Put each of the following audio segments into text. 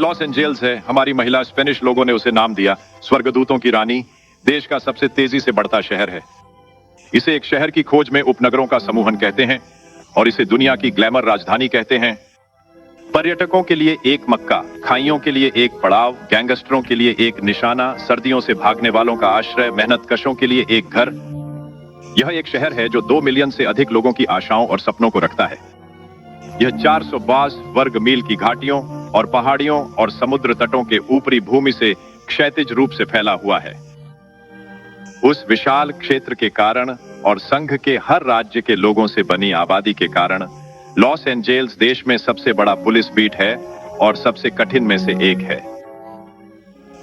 Los Angeles है हमारी महिला, स्पेनिश लोगों ने उसे नाम दिया स्वर्गदूतों की रानी। देश का सबसे तेजी से बढ़ता शहर है। इसे एक शहर की खोज में उपनगरों का समूहन कहते हैं और इसे दुनिया की ग्लैमर राजधानी कहते हैं। पर्यटकों के लिए एक मक्का, खाइयों के लिए एक पड़ाव, गैंगस्टरों के लिए एक निशाना, सर्दियों से भागने वालों का आश्रय, मेहनतकशों के लिए एक घर। यह एक शहर है जो 2 मिलियन से अधिक लोगों की आशाओं और सपनों को रखता है। यह 422 वर्ग मील की घाटियों और पहाड़ियों और समुद्र तटों के ऊपरी भूमि से क्षैतिज रूप से फैला हुआ है। उस विशाल क्षेत्र के कारण और संघ के हर राज्य के लोगों से बनी आबादी के कारण लॉस एंजेल्स देश में सबसे बड़ा पुलिस बीट है और सबसे कठिन में से एक है।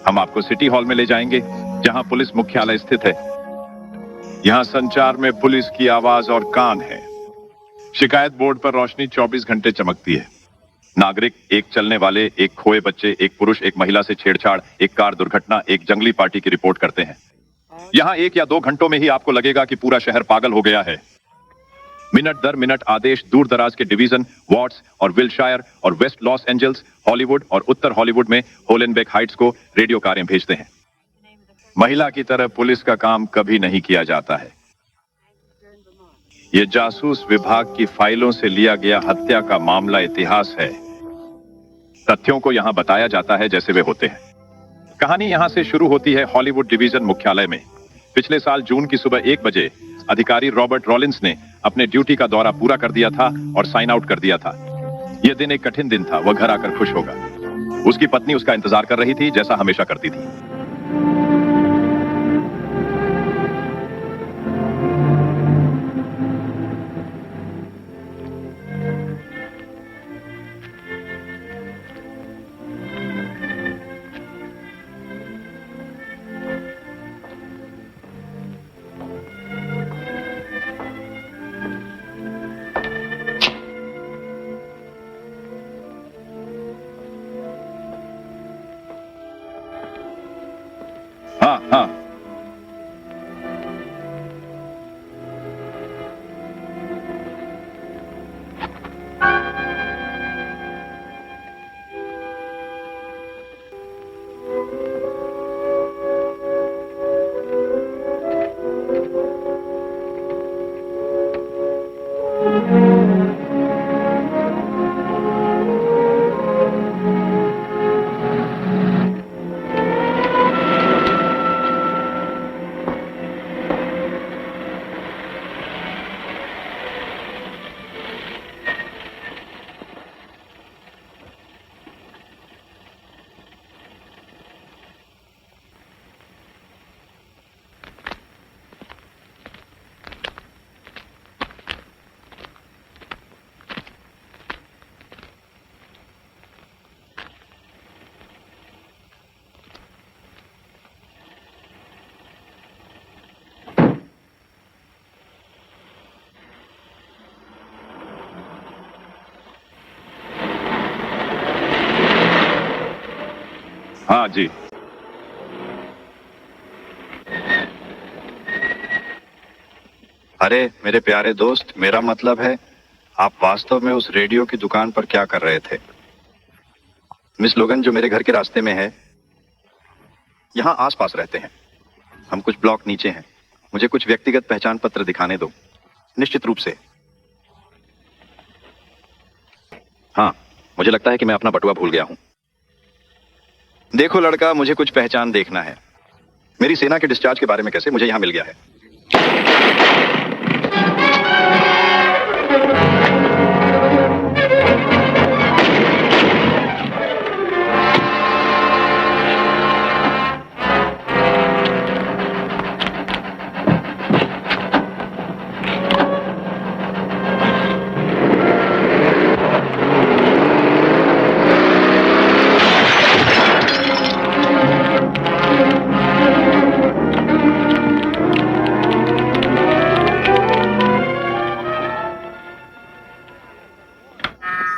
हम आपको सिटी हॉल में ले जाएंगे जहां पुलिस मुख्यालय स्थित है। यहां संचार में पुलिस की आवाज और कान है। शिकायत बोर्ड पर रोशनी 24 घंटे चमकती है। नागरिक एक चलने वाले, एक खोए बच्चे, एक पुरुष, एक महिला से छेड़छाड़, एक कार दुर्घटना, एक जंगली पार्टी की रिपोर्ट करते हैं। यहां 1 या 2 घंटों में ही आपको लगेगा कि पूरा शहर पागल हो गया है। मिनट दर मिनट आदेश दूर दराज के डिवीजन, वार्ड्स और विलशायर और वेस्ट लॉस एंजल्स, हॉलीवुड और उत्तर हॉलीवुड में होलेनबेक हाइट्स को रेडियो कारें भेजते हैं। महिला की तरह पुलिस का काम कभी नहीं किया जाता है। यह जासूस विभाग की फाइलों से लिया गया हत्या का मामला इतिहास है। तथ्यों को यहां बताया जाता है जैसे वे होते हैं। कहानी यहां से शुरू होती है हॉलीवुड डिवीजन मुख्यालय में। पिछले साल जून की सुबह 1 बजे अधिकारी रॉबर्ट रॉलिंस ने अपने ड्यूटी का दौरा पूरा कर दिया था और साइन आउट कर दिया था। यह दिन एक कठिन दिन था। वह घर आकर खुश होगा। उसकी पत्नी उसका इंतजार कर रही थी जैसा हमेशा करती थी। हाँ हाँ, हाँ जी। अरे मेरे प्यारे दोस्त, मेरा मतलब है आप वास्तव में उस रेडियो की दुकान पर क्या कर रहे थे? मिस लोगन जो मेरे घर के रास्ते में है, यहाँ आसपास रहते हैं। हम कुछ ब्लॉक नीचे हैं। मुझे कुछ व्यक्तिगत पहचान पत्र दिखाने दो। निश्चित रूप से। हाँ, मुझे लगता है कि मैं अपना बटुआ भूल गया हूँ। देखो लड़का, मुझे कुछ पहचान देखना है। मेरी सेना के डिस्चार्ज के बारे में कैसे मुझे यहाँ मिल गया है।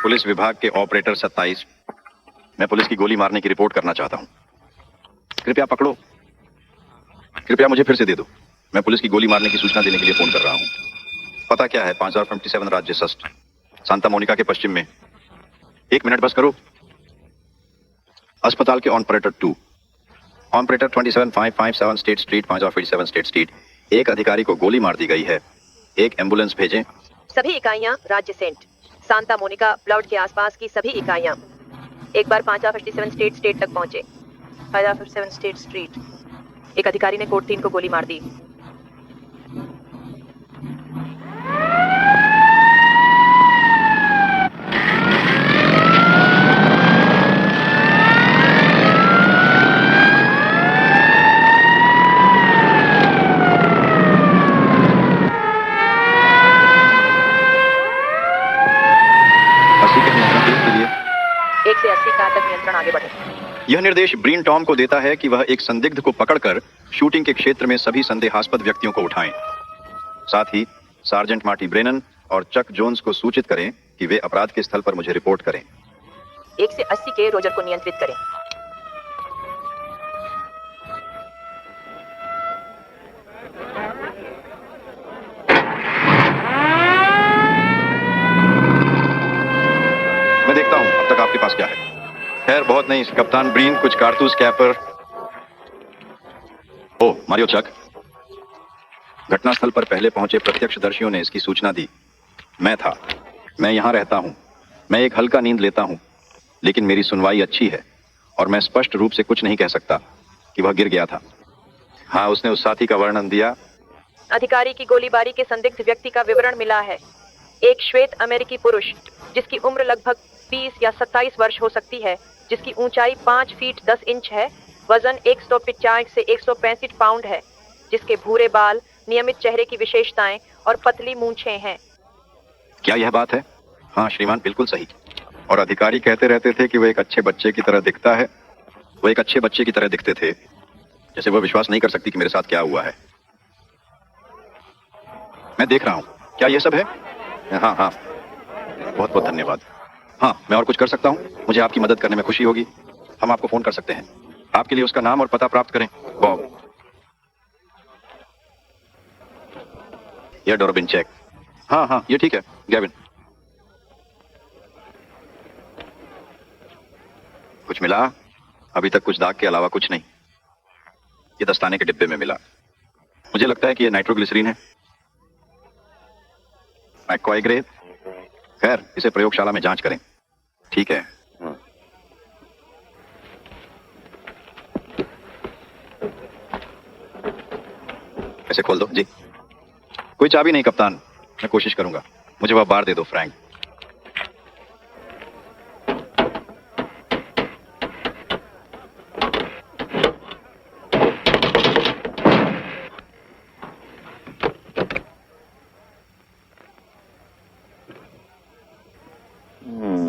पुलिस विभाग के ऑपरेटर 27, मैं पुलिस की गोली मारने की रिपोर्ट करना चाहता हूं। कृपया पकड़ो। कृपया मुझे फिर से दे दो। मैं पुलिस की गोली मारने की सूचना देने के लिए फोन कर रहा हूं। पता क्या है? 5057 राज्य सस्ट, सांता मोनिका के पश्चिम में। 1 मिनट बस करो। अस्पताल के operator 2, operator 27557 state street 557 state street. एक अधिकारी को गोली मार दी गई है। एक एम्बुलेंस भेजें। सभी इकाइयां राज्य सेंट सांता मोनिका ब्लड के आसपास की सभी इकाइयां एक बार 557 स्टेट तक पहुंचे। 557 स्टेट स्ट्रीट। एक अधिकारी ने कोड 3 को गोली मार दी। एक से 80 का तक नियंत्रण आगे बढ़े। यह निर्देश ब्रीन टॉम को देता है कि वह एक संदिग्ध को पकड़कर शूटिंग के क्षेत्र में सभी संदेहास्पद व्यक्तियों को उठाएं। साथ ही सार्जेंट मार्टी ब्रेनन और चक जोन्स को सूचित करें कि वे अपराध के स्थल पर मुझे रिपोर्ट करें। 1 से 80 के रोजर को नियंत्रित करें। मैं देखता हूं अब तक आपके पास क्या है। खैर बहुत नहीं, कप्तान ब्रीन, कुछ कारतूस कैपर। ओ मारियो चक। घटनास्थल पर पहले पहुंचे प्रत्यक्षदर्शियों ने इसकी सूचना दी। मैं था। मैं यहां रहता हूं। मैं एक हल्का नींद लेता हूं, लेकिन मेरी सुनवाई अच्छी है और मैं स्पष्ट रूप से कुछ नहीं कह सकता कि वह गिर गया था। हाँ, उसने उस साथी का वर्णन दिया। अधिकारी की गोलीबारी के संदिग्ध व्यक्ति का विवरण मिला है। एक श्वेत अमेरिकी पुरुष जिसकी उम्र लगभग 20 या 27 वर्ष हो सकती है, जिसकी ऊंचाई 5 फीट 10 इंच है, वजन 150 से 165 पाउंड है, जिसके भूरे बाल, नियमित चेहरे की विशेषताएं और पतली मूंछें हैं। क्या यह बात है? हाँ श्रीमान, बिल्कुल सही। और अधिकारी कहते रहते थे कि वो एक अच्छे बच्चे की तरह दिखता है। वो एक अच्छे बच्चे की तरह दिखते थे, जैसे वो विश्वास नहीं कर सकती कि मेरे साथ क्या हुआ है। मैं देख रहा हूँ। क्या यह सब है? हाँ हाँ, बहुत बहुत धन्यवाद। हाँ, मैं और कुछ कर सकता हूँ? मुझे आपकी मदद करने में खुशी होगी। हम आपको फोन कर सकते हैं। आपके लिए उसका नाम और पता प्राप्त करें। बॉब। यह डॉर्बिन चेक। हाँ हाँ, ये ठीक है। गैविन। कुछ मिला? अभी तक कुछ दाग के अलावा कुछ नहीं। ये दस्ताने के डिब्बे में मिला। मुझे लगता है कि यह नाइट्रोग्लिसरीन है। McCoy grey. खैर, इसे प्रयोगशाला में जांच करें। ठीक है। ऐसे खोल दो जी। कोई चाबी नहीं कप्तान। मैं कोशिश करूंगा। मुझे वह बार दे दो फ्रैंक।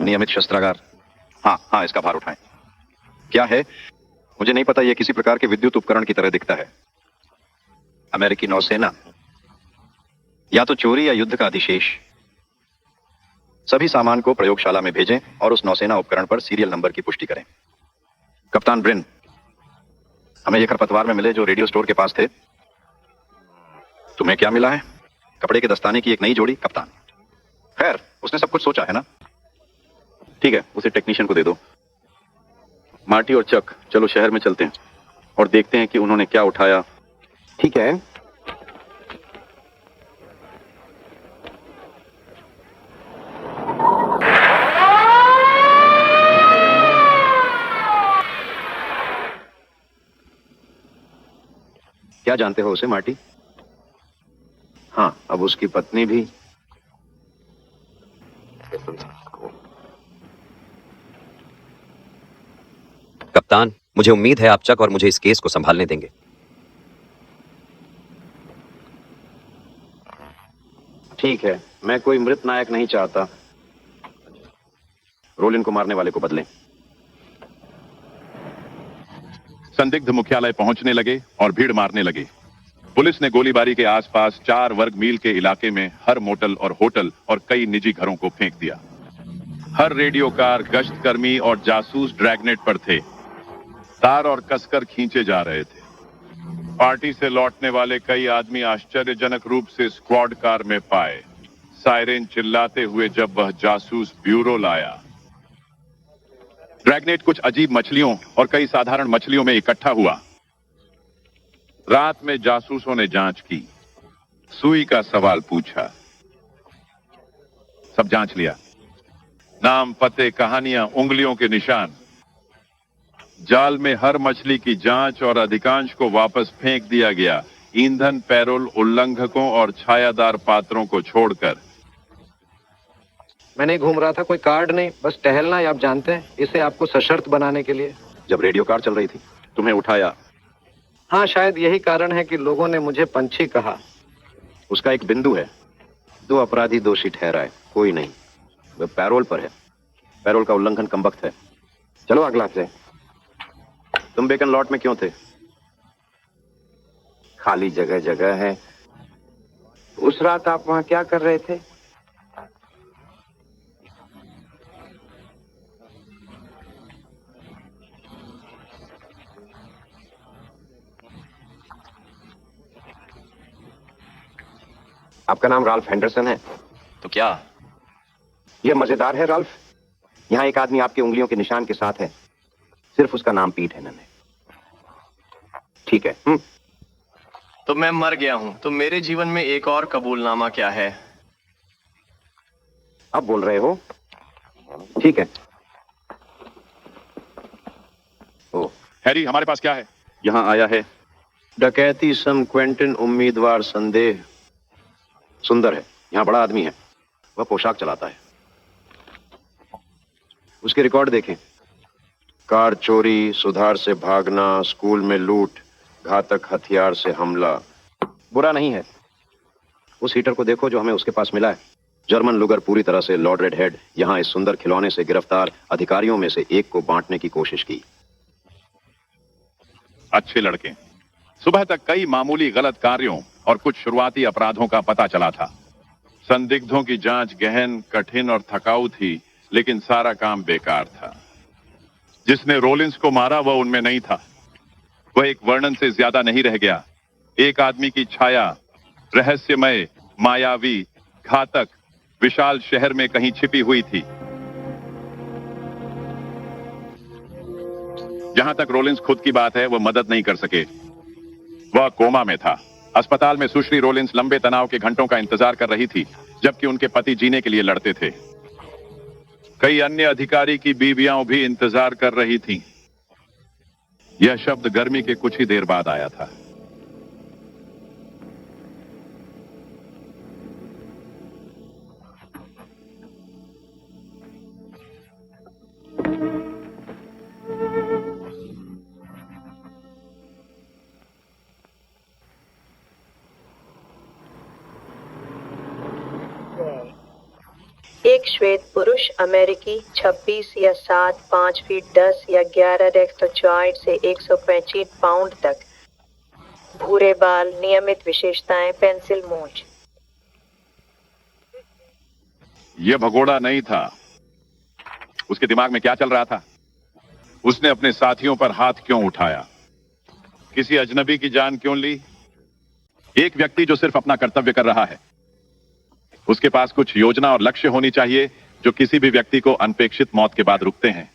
नियमित शस्त्रागार। हाँ हाँ, इसका भार उठाएं। क्या है? मुझे नहीं पता। यह किसी प्रकार के विद्युत उपकरण की तरह दिखता है। अमेरिकी नौसेना, या तो चोरी या युद्ध का अधिशेष। सभी सामान को प्रयोगशाला में भेजें और उस नौसेना उपकरण पर सीरियल नंबर की पुष्टि करें। कप्तान ब्रिन, हमें यह खरपतवार में मिले जो रेडियो स्टोर के पास थे। तुम्हें क्या मिला है? कपड़े के दस्ताने की एक नई जोड़ी कप्तान। खैर, उसने सब कुछ सोचा है ना? ठीक है, उसे टेक्नीशियन को दे दो। मार्टी और चक, चलो शहर में चलते हैं और देखते हैं कि उन्होंने क्या उठाया। ठीक है। क्या जानते हो उसे मार्टी? हाँ, अब उसकी पत्नी भी। कप्तान, मुझे उम्मीद है आप चक और मुझे इस केस को संभालने देंगे। ठीक है, मैं कोई मृत नायक नहीं चाहता। रोलिन को मारने वाले को बदलें। संदिग्ध मुख्यालय पहुंचने लगे और भीड़ मारने लगे। पुलिस ने गोलीबारी के आसपास 4 वर्ग मील के इलाके में हर मोटल और होटल और कई निजी घरों को फेंक दिया। हर रेडियो कार, गश्त कर्मी और जासूस ड्रैगनेट पर थे। तार और कसकर खींचे जा रहे थे। पार्टी से लौटने वाले कई आदमी आश्चर्यजनक रूप से स्क्वाड कार में पाए, सायरेन चिल्लाते हुए जब वह जासूस ब्यूरो लाया। ड्रैगनेट कुछ अजीब मछलियों और कई साधारण मछलियों में इकट्ठा हुआ। रात में जासूसों ने जांच की, सुई का सवाल पूछा, सब जांच लिया। नाम, पते, कहानियां, उंगलियों के निशान। जाल में हर मछली की जांच और अधिकांश को वापस फेंक दिया गया, ईंधन, पैरोल, उल्लंघकों और छायादार पात्रों को छोड़कर। मैं नहीं घूम रहा था, कोई कार्ड नहीं, बस टहलना ही, आप जानते हैं, इसे आपको सशर्त बनाने के लिए। जब रेडियो कार चल रही थी, तुम्हें उठाया। हाँ, शायद यही कारण है कि लोगों ने मुझे पंछी कहा। उसका एक बिंदु है, 2 अपराधी दोषी ठहराए, कोई नहीं। वह पैरोल पर है। पैरोल का उल्लंघन कम वक्त है। चलो अगला से। तुम बेकन लॉट में क्यों थे? खाली जगह जगह है। उस रात आप वहां क्या कर रहे थे? आपका नाम राल्फ हेंडरसन है? तो क्या? यह मजेदार है राल्फ। यहाँ एक आदमी आपकी उंगलियों के निशान के साथ है। सिर्फ उसका नाम पीट हेनन है। ठीक है। तो मैं मर गया हूं, तो मेरे जीवन में एक और कबूलनामा क्या है? अब बोल रहे हो? ठीक है। ओ, हैरी, हमारे पास क्या है? यहां आया है डकैती सम क्वेंटिन उम्मीदवार संदेह। सुंदर है, यहां बड़ा आदमी है। वह पोशाक चलाता है। उसके रिकॉर्ड देखें। कार चोरी, सुधार से भागना, स्कूल में लूट, घातक हथियार से हमला। बुरा नहीं है। उस हीटर को देखो जो हमें उसके पास मिला है। जर्मन लुगर पूरी तरह से लॉर्ड रेड हेड यहां इस सुंदर खिलौने से गिरफ्तार अधिकारियों में से एक को बांटने की कोशिश की। अच्छे लड़के। सुबह तक कई मामूली गलत कार्यों और कुछ शुरुआती अपराधों का पता चला था। संदिग्धों की जांच गहन, कठिन और थकाऊ थी, लेकिन सारा काम बेकार था। जिसने रोलिंस को मारा वह उनमें नहीं था। वह एक वर्णन से ज्यादा नहीं रह गया। एक आदमी की छाया, रहस्यमय, मायावी, घातक, विशाल शहर में कहीं छिपी हुई थी। जहां तक रोलिंस खुद की बात है, वह मदद नहीं कर सके। वह कोमा में था। अस्पताल में सुश्री रोलिंस लंबे तनाव के घंटों का इंतजार कर रही थी, जबकि उनके पति जीने के लिए लड़ते थे। कई अन्य अधिकारी की बीवियां भी इंतजार कर रही थीं। यह शब्द गर्मी के कुछ ही देर बाद आया था। एक श्वेत पुरुष अमेरिकी 26 या 7, 5 फीट 10 या 11 रेक्टोचॉइड से 125 पाउंड तक, भूरे बाल, नियमित विशेषताएं, पेंसिल मूंछ। यह भगोड़ा नहीं था। उसके दिमाग में क्या चल रहा था? उसने अपने साथियों पर हाथ क्यों उठाया? किसी अजनबी की जान क्यों ली? एक व्यक्ति जो सिर्फ अपना कर्तव्य कर रहा है। उसके पास कुछ योजना और लक्ष्य होनी चाहिए जो किसी भी व्यक्ति को अनपेक्षित मौत के बाद रुकते हैं।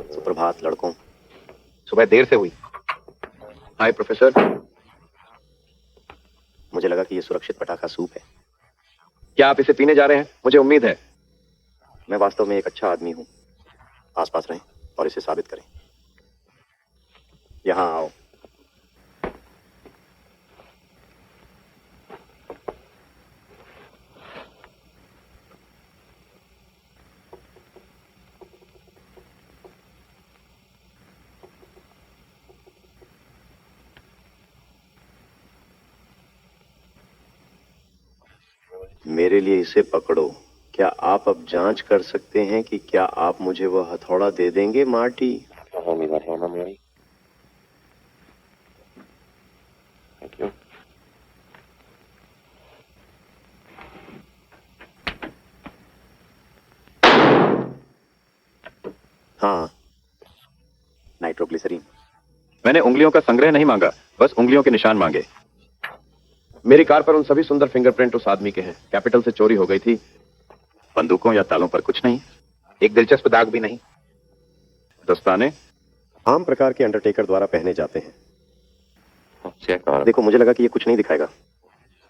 सुप्रभात लड़कों। सुबह देर से हुई। हाय प्रोफेसर। मुझे लगा कि यह सुरक्षित पटाखा सूप है। क्या आप इसे पीने जा रहे हैं? मुझे उम्मीद है। मैं वास्तव में एक अच्छा आदमी हूं। आसपास रहें और इसे साबित करें। यहां आओ। मेरे लिए इसे पकड़ो। क्या आप अब जांच कर सकते हैं कि क्या आप मुझे वह हथौड़ा दे देंगे, मार्टी? हाँ, नाइट्रोग्लिसरीन। मैंने उंगलियों का संग्रह नहीं मांगा, बस उंगलियों के निशान मांगे। मेरी कार पर उन सभी सुंदर फिंगरप्रिंट उस आदमी के हैं। कैपिटल से चोरी हो गई थी। बंदूकों या तालों पर कुछ नहीं, एक दिलचस्प दाग भी नहीं। दस्ताने आम प्रकार के अंडरटेकर द्वारा पहने जाते हैं। देखो, मुझे लगा कि ये कुछ नहीं दिखाएगा।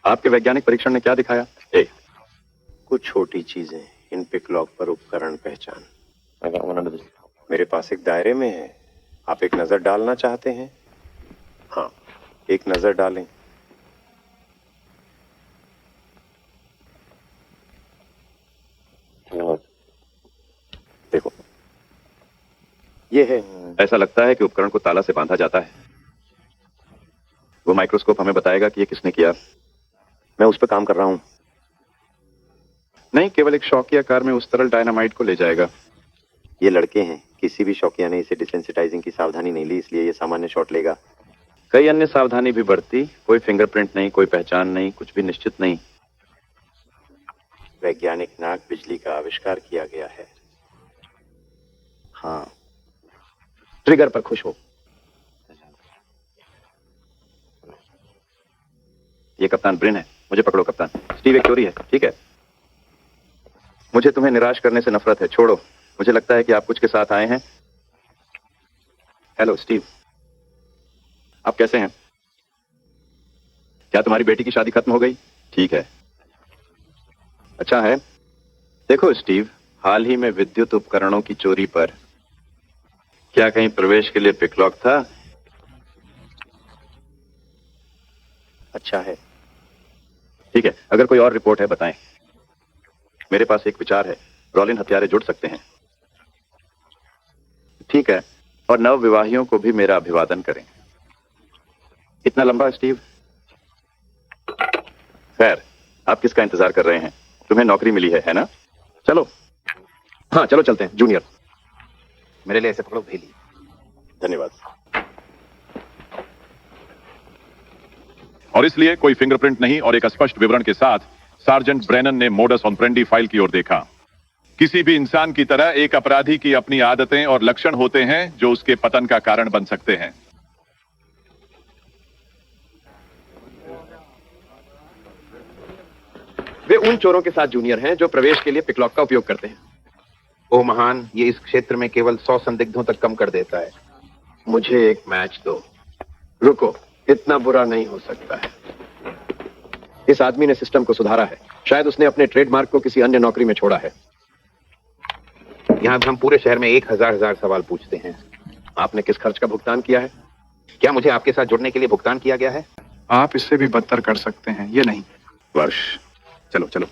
आपके वैज्ञानिक परीक्षण ने क्या दिखाया? कुछ छोटी चीजें, इन पिकलॉक पर उपकरण पहचान। मेरे पास एक दायरे में है। आप एक नजर डालना चाहते हैं? हाँ, एक नजर डालें। देखो, ये है। ऐसा लगता है कि उपकरण को ताला से बांधा जाता है। वो माइक्रोस्कोप हमें बताएगा कि ये किसने किया। मैं उस पर काम कर रहा हूं। नहीं, केवल एक शौकिया कार में उस तरल डायनामाइट को ले जाएगा। ये लड़के हैं। किसी भी शौकिया ने इसे डिसेंसिटाइजिंग की सावधानी नहीं ली, इसलिए ये सामान्य शॉट लेगा। कई अन्य सावधानी भी बढ़ती। कोई फिंगरप्रिंट नहीं, कोई पहचान नहीं, कुछ भी निश्चित नहीं। वैज्ञानिक नाक बिजली का आविष्कार किया गया है। हाँ, ट्रिगर पर खुश हो। ये कप्तान ब्रिन है। मुझे पकड़ो कप्तान। स्टीव एक चोरी है, ठीक है? मुझे तुम्हें निराश करने से नफरत है, छोड़ो। मुझे लगता है कि आप कुछ के साथ आए हैं। हेलो स्टीव, आप कैसे हैं? क्या तुम्हारी बेटी की शादी खत्म हो गई? ठीक है, अच्छा है। देखो स्टीव, हाल ही में विद्युत उपकरणों की चोरी पर क्या कहीं प्रवेश के लिए पिकलॉक था? अच्छा है। ठीक है, अगर कोई और रिपोर्ट है बताएं। मेरे पास एक विचार है, रॉलिन हत्यारे जुड़ सकते हैं। ठीक है, और नव विवाहियों को भी मेरा अभिवादन करें। इतना लंबा स्टीव? खैर, आप किसका इंतजार कर रहे हैं? तुम्हें नौकरी मिली है ना? चलो, हाँ चलो चलते हैं। जूनियर, मेरे लिए ऐसे पकड़ो भेली। धन्यवाद। और इसलिए कोई फिंगरप्रिंट नहीं और एक स्पष्ट विवरण के साथ सार्जेंट ब्रेनन ने मोडस ऑपरेंडी फाइल की ओर देखा। किसी भी इंसान की तरह एक अपराधी की अपनी आदतें और लक्षण होते हैं जो उसके पतन का कारण बन सकते हैं। वे उन चोरों के साथ जूनियर हैं जो प्रवेश के लिए पिकलॉक का उपयोग करते हैं। ओ महान, ये इस क्षेत्र में केवल 100 संदिग्धों तक कम कर देता है। मुझे एक मैच दो। रुको, इतना बुरा नहीं हो सकता है। इस आदमी ने सिस्टम को सुधारा है। शायद उसने अपने ट्रेडमार्क को किसी अन्य नौकरी में छोड़ा है। यहाँ हम पूरे शहर में 1000 सवाल पूछते हैं। आपने किस खर्च का भुगतान किया है? क्या मुझे आपके साथ जुड़ने के लिए भुगतान किया गया है? आप इससे भी बदतर कर सकते हैं, ये नहीं। वर्ष, चलो चलो।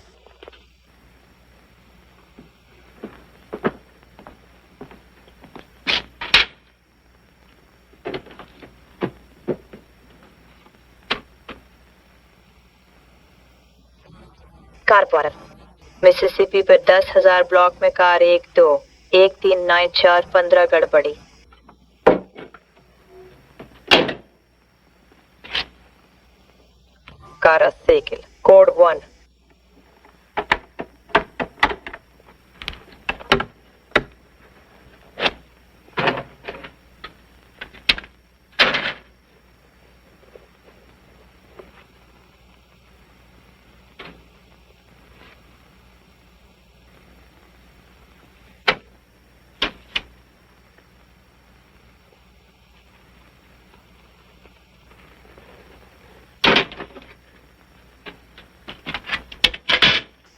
कार पार्क मिसिसिपी पर 10,000 ब्लॉक में कार 12139415 गड़बड़ी। Car cycle code 1।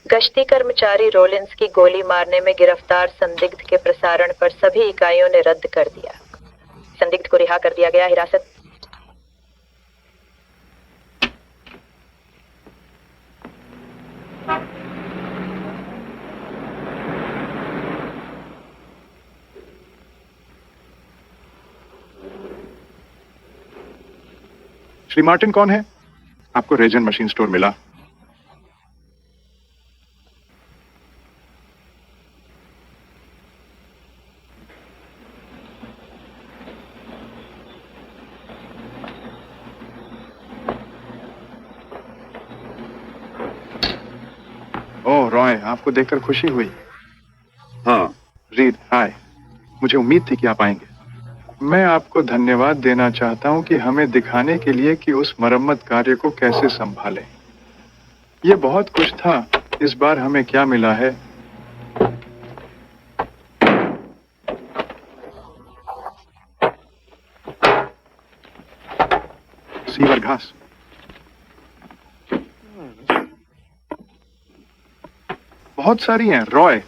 गश्ती कर्मचारी रोलिंस की गोली मारने में गिरफ्तार संदिग्ध के प्रसारण पर सभी इकाइयों ने रद्द कर दिया। संदिग्ध को रिहा कर दिया गया। हिरासत। श्री मार्टिन कौन है? आपको रेजन मशीन स्टोर मिला? रॉय, आपको देखकर खुशी हुई। हाँ, रीड, हाय। मुझे उम्मीद थी कि आप आएंगे। मैं आपको धन्यवाद देना चाहता हूं कि हमें दिखाने के लिए कि उस मरम्मत कार्य को कैसे संभालें। ये बहुत कुछ था। इस बार हमें क्या मिला है? सीवर घास। बहुत सारी हैं, रॉय।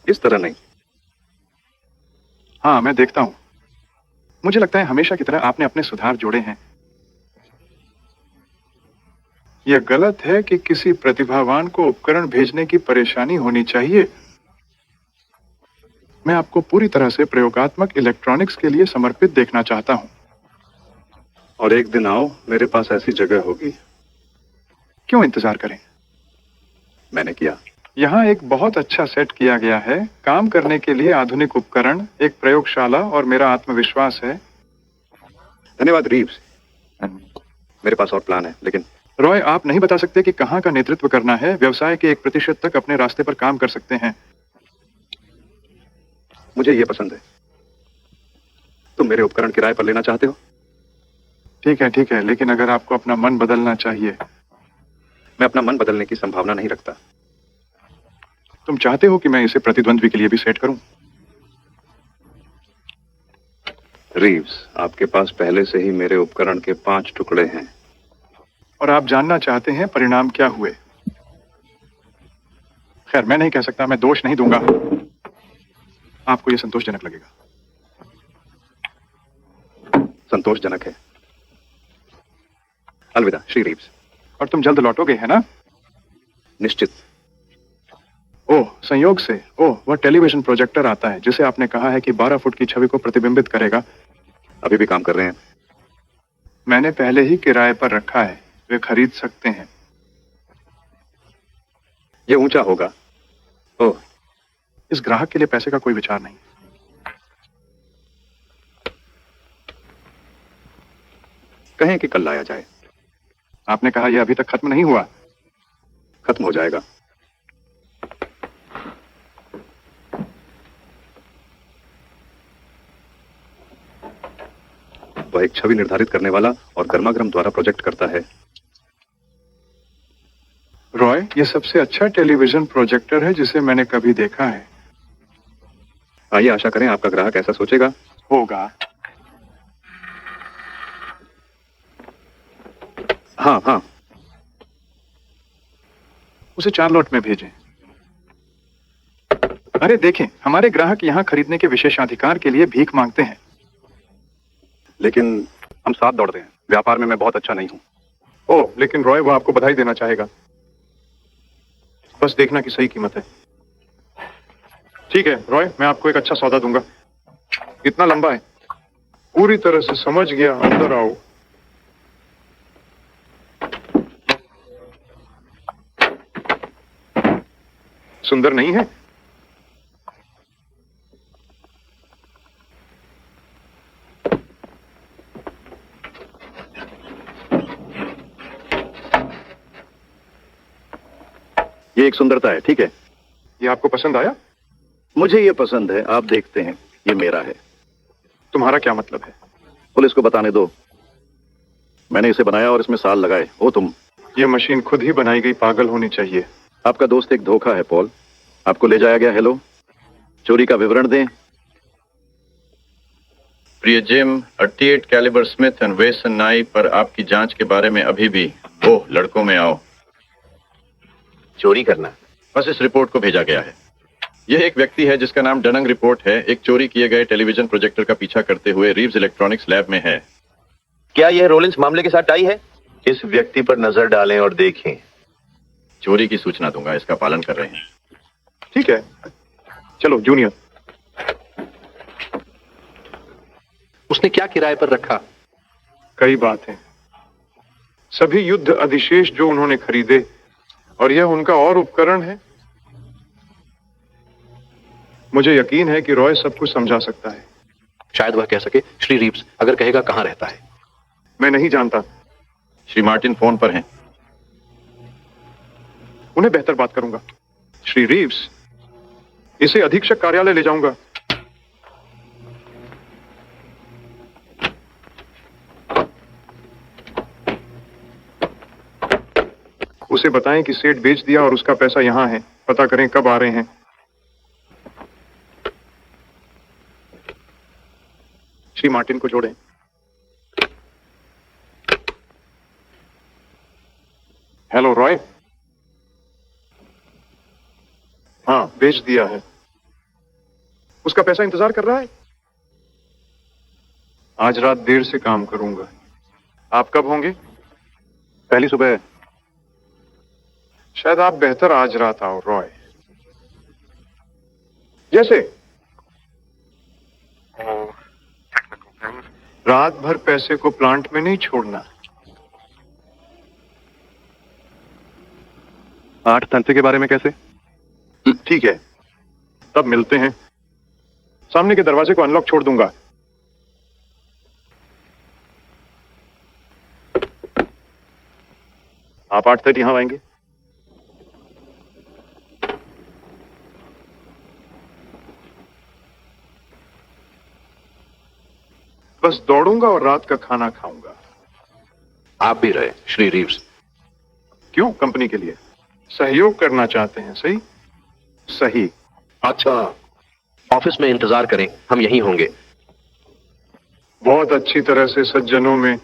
इस तरह नहीं। हाँ, मैं देखता हूं। मुझे लगता है हमेशा की तरह आपने अपने सुधार जोड़े हैं। यह गलत है कि किसी प्रतिभावान को उपकरण भेजने की परेशानी होनी चाहिए। मैं आपको पूरी तरह से प्रयोगात्मक इलेक्ट्रॉनिक्स के लिए समर्पित देखना चाहता हूं। और एक दिन आओ, मेरे पास ऐसी जगह होगी। क्यों इंतजार करें? मैंने किया। यहाँ एक बहुत अच्छा सेट किया गया है। काम करने के लिए आधुनिक उपकरण, एक प्रयोगशाला और मेरा आत्मविश्वास है। धन्यवाद रीव्स। मेरे पास और प्लान है, लेकिन रॉय, आप नहीं बता सकते कि कहाँ का नेतृत्व करना है। व्यवसाय के 1% तक अपने रास्ते पर काम कर सकते हैं। मुझे ये पसंद है। तुम मेरे उपकरण किराए पर लेना चाहते हो? ठीक है, लेकिन अगर आपको अपना मन बदलना चाहिए। मैं अपना मन बदलने की संभावना नहीं रखता। तुम चाहते हो कि मैं इसे प्रतिद्वंद्वी के लिए भी सेट करूं? रीव्स, आपके पास पहले से ही मेरे उपकरण के 5 टुकड़े हैं। और आप जानना चाहते हैं परिणाम क्या हुए? खैर, मैं नहीं कह सकता, मैं दोष नहीं दूंगा। आपको यह संतोषजनक लगेगा। संतोषजनक है। अलविदा श्री रीव्स। और तुम जल्द लौटोगे, है ना? निश्चित। ओह, संयोग से। ओह, वह टेलीविजन प्रोजेक्टर आता है जिसे आपने कहा है कि 12 फुट की छवि को प्रतिबिंबित करेगा। अभी भी काम कर रहे हैं। मैंने पहले ही किराए पर रखा है। वे खरीद सकते हैं। यह ऊंचा होगा। ओह, इस ग्राहक के लिए पैसे का कोई विचार नहीं। कहें कि कल लाया जाए। आपने कहा यह अभी तक खत्म नहीं हुआ। खत्म हो जाएगा। वह एक छवि निर्धारित करने वाला और गर्मागर्म द्वारा प्रोजेक्ट करता है। रॉय, यह सबसे अच्छा टेलीविजन प्रोजेक्टर है जिसे मैंने कभी देखा है। आइए आशा करें आपका ग्राहक ऐसा सोचेगा। होगा। हाँ। उसे चार्लोट में भेजें। अरे देखें, हमारे ग्राहक यहाँ खरीदने के विशेषाधिकार के लिए भीख मांगते हैं। लेकिन हम साथ दौड़ते हैं। व्यापार में मैं बहुत अच्छा नहीं हूं। ओह, लेकिन रॉय, वो आपको बधाई देना चाहेगा। बस देखना कि सही कीमत है। ठीक है रॉय, मैं आपको एक अच्छा सौदा दूंगा। कितना लंबा है? पूरी तरह से समझ गया। अंदर आओ। सुंदर नहीं है? ये एक सुंदरता है, ठीक है। ये आपको पसंद आया? मुझे ये पसंद है। आप देखते हैं, ये मेरा है। तुम्हारा क्या मतलब है? पुलिस को बताने दो। मैंने इसे बनाया और इसमें साल लगाए। ओ तुम। ये मशीन खुद ही बनाई गई पागल होनी चाहिए। आपका दोस्त एक धोखा है पॉल। आपको ले जाया गया। हेलो, चोरी का विवरण दें। प्रिय Jim, 38 calibre Smith and Wesson knife पर आपकी जांच के बारे में अभी भी। ओह, लड़कों में आओ। चोरी करना? बस इस रिपोर्ट को भेजा गया है। यह एक व्यक्ति है जिसका नाम डनंग रिपोर्ट है। एक चोरी किए गए टेलीविजन प्रोजेक्टर का पीछा करते हुए रीव्स इलेक्ट्रॉनिक्स लैब में है। क्या यह रोलिंस मामले के साथ टाई है? इस व्यक्ति पर नजर डालें और देखें। चोरी की सूचना दूंगा, इसका पालन कर रहे हैं। ठीक है, चलो जूनियर। उसने क्या किराए पर रखा? कई बातें। सभी युद्ध अधिशेष जो उन्होंने खरीदे, और यह उनका और उपकरण है। मुझे यकीन है कि रॉय सब कुछ समझा सकता है। शायद वह कह सके। श्री रीव्स अगर कहेगा कहां रहता है। मैं नहीं जानता। श्री मार्टिन फोन पर हैं। उन्हें बेहतर बात करूंगा। श्री रीव्स, इसे अधीक्षक कार्यालय ले जाऊंगा। उसे बताएं कि सेठ बेच दिया और उसका पैसा यहां है। पता करें कब आ रहे हैं। श्री मार्टिन को जोड़ें। हेलो रॉय। हाँ, बेच दिया है। उसका पैसा इंतजार कर रहा है। आज रात देर से काम करूंगा। आप कब होंगे? पहली सुबह। शायद आप बेहतर आज रात आओ रॉय। जैसे रात भर पैसे को प्लांट में नहीं छोड़ना। 8 तंत्र के बारे में कैसे? ठीक है, तब मिलते हैं। सामने के दरवाजे को अनलॉक छोड़ दूंगा। आप 8:30 यहां आएंगे? बस दौड़ूंगा और रात का खाना खाऊंगा। आप भी रहे श्री रीव्स। क्यों? कंपनी के लिए सहयोग करना चाहते हैं। सही सही। अच्छा, ऑफिस में इंतजार करें, हम यहीं होंगे। बहुत अच्छी तरह से सज्जनों में।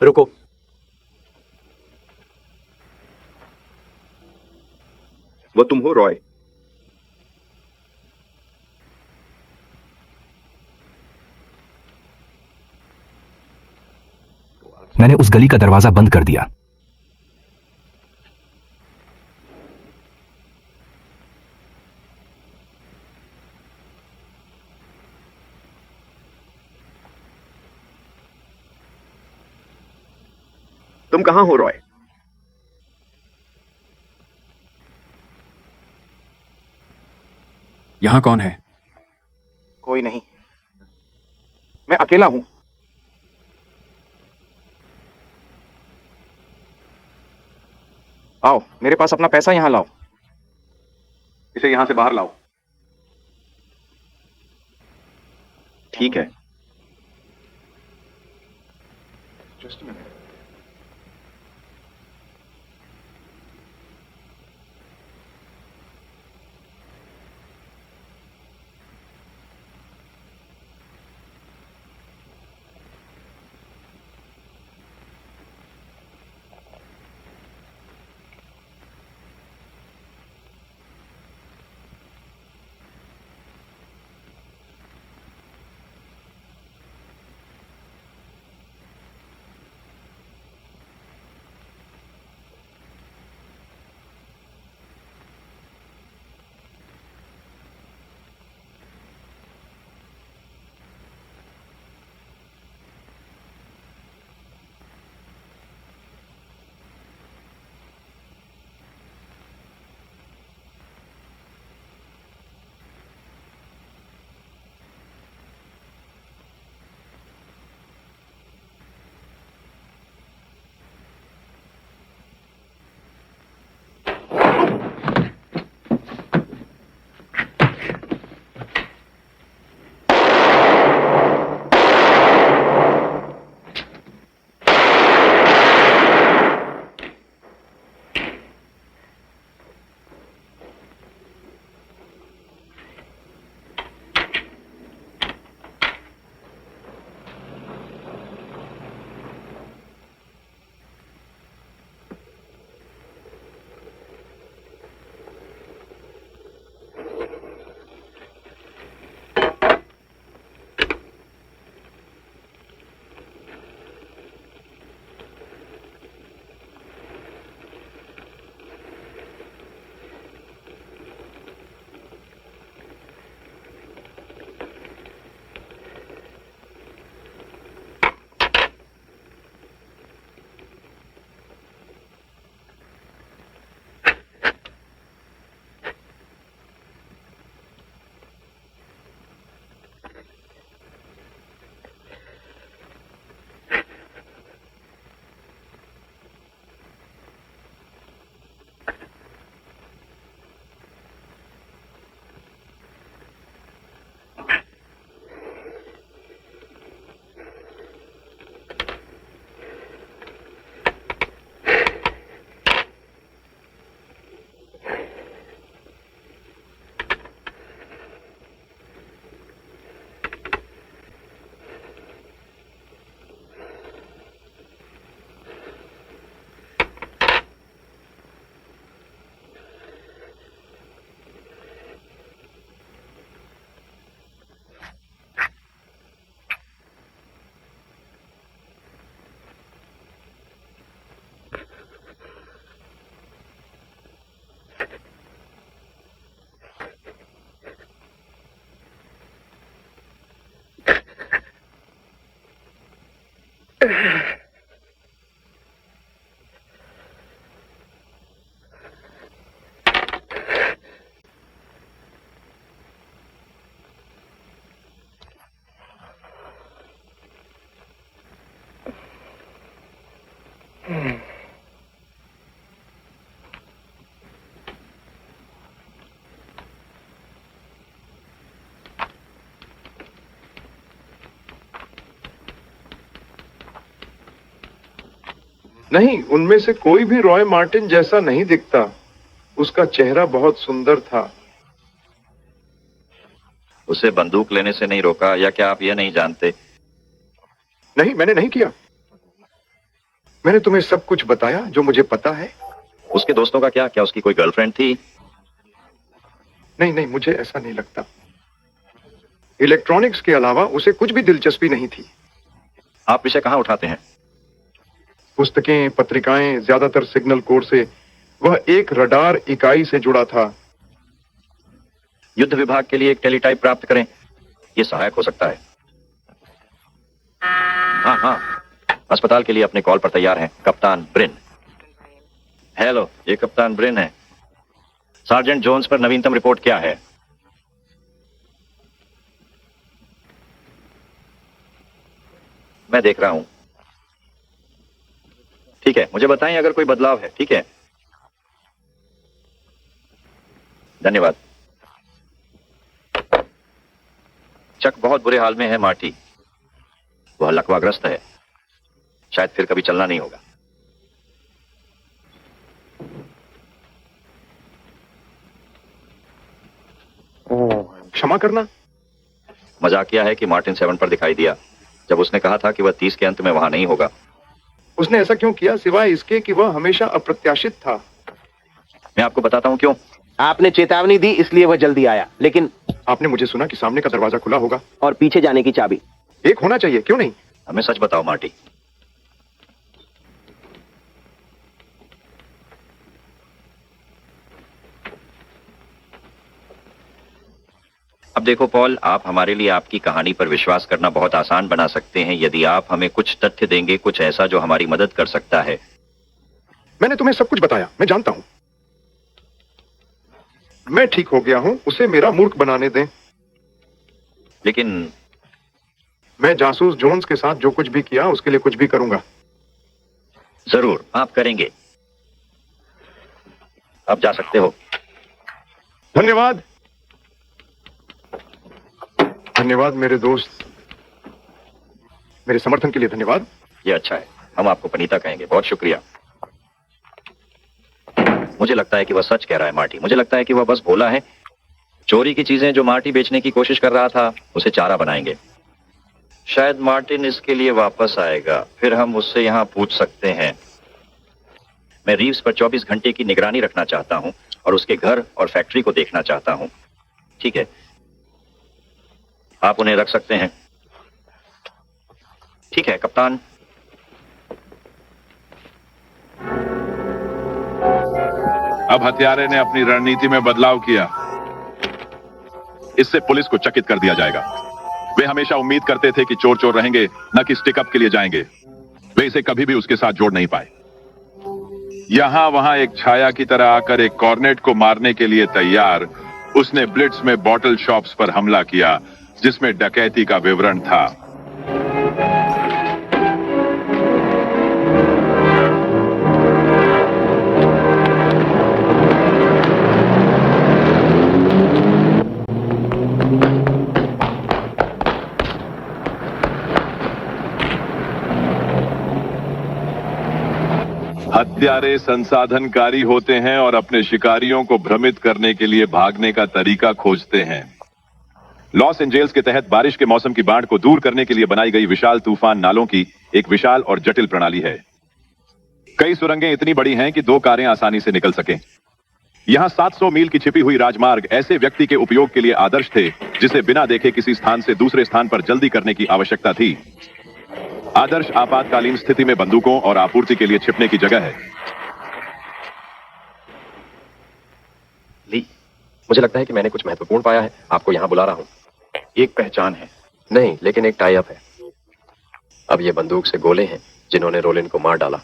रुको। वो तुम हो रॉय? मैंने उस गली का दरवाजा बंद कर दिया। तुम कहां हो रॉय? यहां कौन है? कोई नहीं, मैं अकेला हूं। आओ, मेरे पास अपना पैसा यहां लाओ। इसे यहां से बाहर लाओ। ठीक है। Just a minute. नहीं, उनमें से कोई भी रॉय मार्टिन जैसा नहीं दिखता। उसका चेहरा बहुत सुंदर था। उसे बंदूक लेने से नहीं रोका, या क्या आप यह नहीं जानते? नहीं, मैंने नहीं किया। मैंने तुम्हें सब कुछ बताया जो मुझे पता है। उसके दोस्तों का क्या? क्या उसकी कोई गर्लफ्रेंड थी? नहीं नहीं, मुझे ऐसा नहीं लगता। इलेक्ट्रॉनिक्स के अलावा उसे कुछ भी दिलचस्पी नहीं थी। आप विषय कहाँ उठाते हैं? पुस्तकें, पत्रिकाएं, ज्यादातर सिग्नल कोड से। वह एक रडार इकाई से जुड़ा था। युद्ध विभाग के लिए एक टेलीटाइप प्राप्त करें, यह सहायक हो सकता है। हाँ हाँ, अस्पताल के लिए अपने कॉल पर तैयार हैं कप्तान ब्रिन। हेलो, ये कप्तान ब्रिन है। सार्जेंट जोन्स पर नवीनतम रिपोर्ट क्या है? मैं देख रहा हूं। ठीक है, मुझे बताएं अगर कोई बदलाव है। ठीक है, धन्यवाद। चक बहुत बुरे हाल में है मार्टी। वह लकवाग्रस्त है, शायद फिर कभी चलना नहीं होगा। क्षमा करना। मजाकिया है कि मार्टिन 7 पर दिखाई दिया जब उसने कहा था कि वह 30 के अंत में वहां नहीं होगा। उसने ऐसा क्यों किया, सिवाय इसके कि वह हमेशा अप्रत्याशित था? मैं आपको बताता हूं क्यों। आपने चेतावनी दी इसलिए वह जल्दी आया, लेकिन आपने मुझे सुना कि सामने का दरवाजा खुला होगा और पीछे जाने की चाबी एक होना चाहिए, क्यों नहीं? हमें सच बताओ मार्टी। अब देखो पॉल, आप हमारे लिए आपकी कहानी पर विश्वास करना बहुत आसान बना सकते हैं यदि आप हमें कुछ तथ्य देंगे, कुछ ऐसा जो हमारी मदद कर सकता है। मैंने तुम्हें सब कुछ बताया, मैं जानता हूं। मैं ठीक हो गया हूं, उसे मेरा मूर्ख बनाने दें। लेकिन मैं जासूस जोन्स के साथ जो कुछ भी किया उसके लिए कुछ भी करूंगा। जरूर आप करेंगे। आप जा सकते हो। धन्यवाद। धन्यवाद मेरे दोस्त, मेरे समर्थन के लिए धन्यवाद। ये अच्छा है, हम आपको पनीता कहेंगे। बहुत शुक्रिया। मुझे लगता है कि वह सच कह रहा है मार्टी। मुझे लगता है कि वह बस भोला है। चोरी की चीजें जो मार्टी बेचने की कोशिश कर रहा था उसे चारा बनाएंगे। शायद मार्टिन इसके लिए वापस आएगा, फिर हम उससे यहां पूछ सकते हैं। मैं रीव्स पर 24 घंटे की निगरानी रखना चाहता हूं और उसके घर और फैक्ट्री को देखना चाहता हूं। ठीक है, आप उन्हें रख सकते हैं। ठीक है कप्तान। अब हत्यारे ने अपनी रणनीति में बदलाव किया। इससे पुलिस को चकित कर दिया जाएगा। वे हमेशा उम्मीद करते थे कि चोर चोर रहेंगे, न कि स्टिकअप के लिए जाएंगे। वे इसे कभी भी उसके साथ जोड़ नहीं पाए। यहां वहां एक छाया की तरह आकर एक कॉर्नेट को मारने के लिए तैयार, उसने ब्लिट्स में बॉटल शॉप्स पर हमला किया जिसमें डकैती का विवरण था। हत्यारे संसाधनकारी होते हैं और अपने शिकारियों को भ्रमित करने के लिए भागने का तरीका खोजते हैं। लॉस एंजेल्स के तहत बारिश के मौसम की बाढ़ को दूर करने के लिए बनाई गई विशाल तूफान नालों की एक विशाल और जटिल प्रणाली है। कई सुरंगें इतनी बड़ी हैं कि 2 कारें आसानी से निकल सकें। यहां 700 मील की छिपी हुई राजमार्ग ऐसे व्यक्ति के उपयोग के लिए आदर्श थे जिसे बिना देखे किसी स्थान से दूसरे स्थान पर जल्दी करने की आवश्यकता थी। आदर्श आपातकालीन स्थिति में बंदूकों और आपूर्ति के लिए छिपने की जगह है। ली, मुझे लगता है कि मैंने कुछ महत्वपूर्ण पाया है। आपको यहां बुला रहा हूं। एक पहचान है। नहीं, लेकिन एक टाई अप है। अब ये बंदूक से गोले हैं जिन्होंने रोलिन को मार डाला।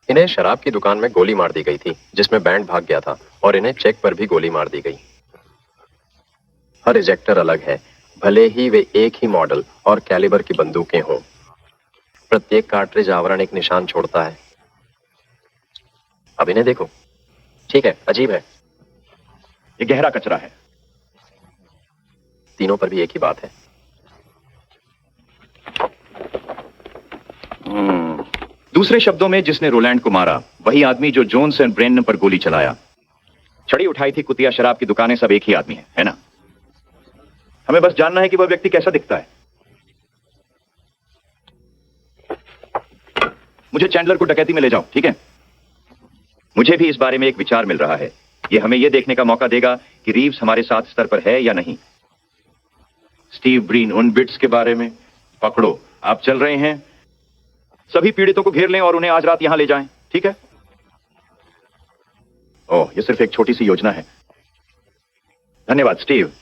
इन्हें शराब की दुकान में गोली मार दी गई थी जिसमें बैंड भाग गया था, और इन्हें चेक पर भी गोली मार दी गई। हर इजेक्टर अलग है, भले ही वे एक ही मॉडल और कैलिबर की बंदूकें हों। प्रत्येक कार्ट्रिज आवरण एक निशान छोड़ता है। अब इन्हें देखो। ठीक है, अजीब है। ये गहरा कचरा है। तीनों पर भी एक ही बात है। दूसरे शब्दों में, जिसने रोलैंड को मारा वही आदमी जो जोन्स एंड ब्रेन पर गोली चलाया। छड़ी उठाई थी, कुतिया, शराब की दुकानें, सब एक ही आदमी है ना? हमें बस जानना है कि वह व्यक्ति कैसा दिखता है। मुझे चैंडलर को डकैती में ले जाओ, ठीक है? मुझे भी इस बारे में एक विचार मिल रहा है। यह हमें यह देखने का मौका देगा कि रीव्स हमारे साथ स्तर पर है या नहीं। स्टीव ब्रीन, उन बिट्स के बारे में पकड़ो। आप चल रहे हैं, सभी पीड़ितों को घेर लें और उन्हें आज रात यहां ले जाएं, ठीक है? ओह, यह सिर्फ एक छोटी सी योजना है। धन्यवाद स्टीव।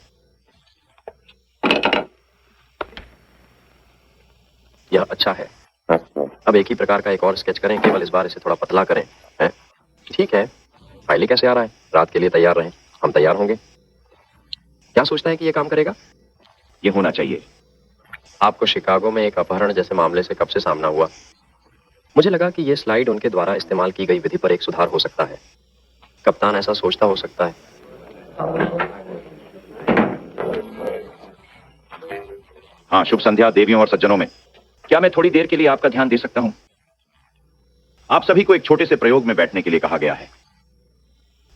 यह अच्छा है। अब एक ही प्रकार का एक और स्केच करें, केवल इस बार इसे थोड़ा पतला करें। हैं? ठीक है। फाइली कैसे आ रहा है? रात के लिए तैयार रहें, हम तैयार होंगे। क्या सोचता है कि यह काम करेगा? यह होना चाहिए। आपको शिकागो में एक अपहरण जैसे मामले से कब से सामना हुआ? मुझे लगा कि यह स्लाइड उनके द्वारा इस्तेमाल की गई विधि पर एक सुधार हो सकता है। कप्तान ऐसा सोचता हो सकता है। हाँ, शुभ संध्या देवियों और सज्जनों में। क्या मैं थोड़ी देर के लिए आपका ध्यान दे सकता हूं? आप सभी को एक छोटे से प्रयोग में बैठने के लिए कहा गया है।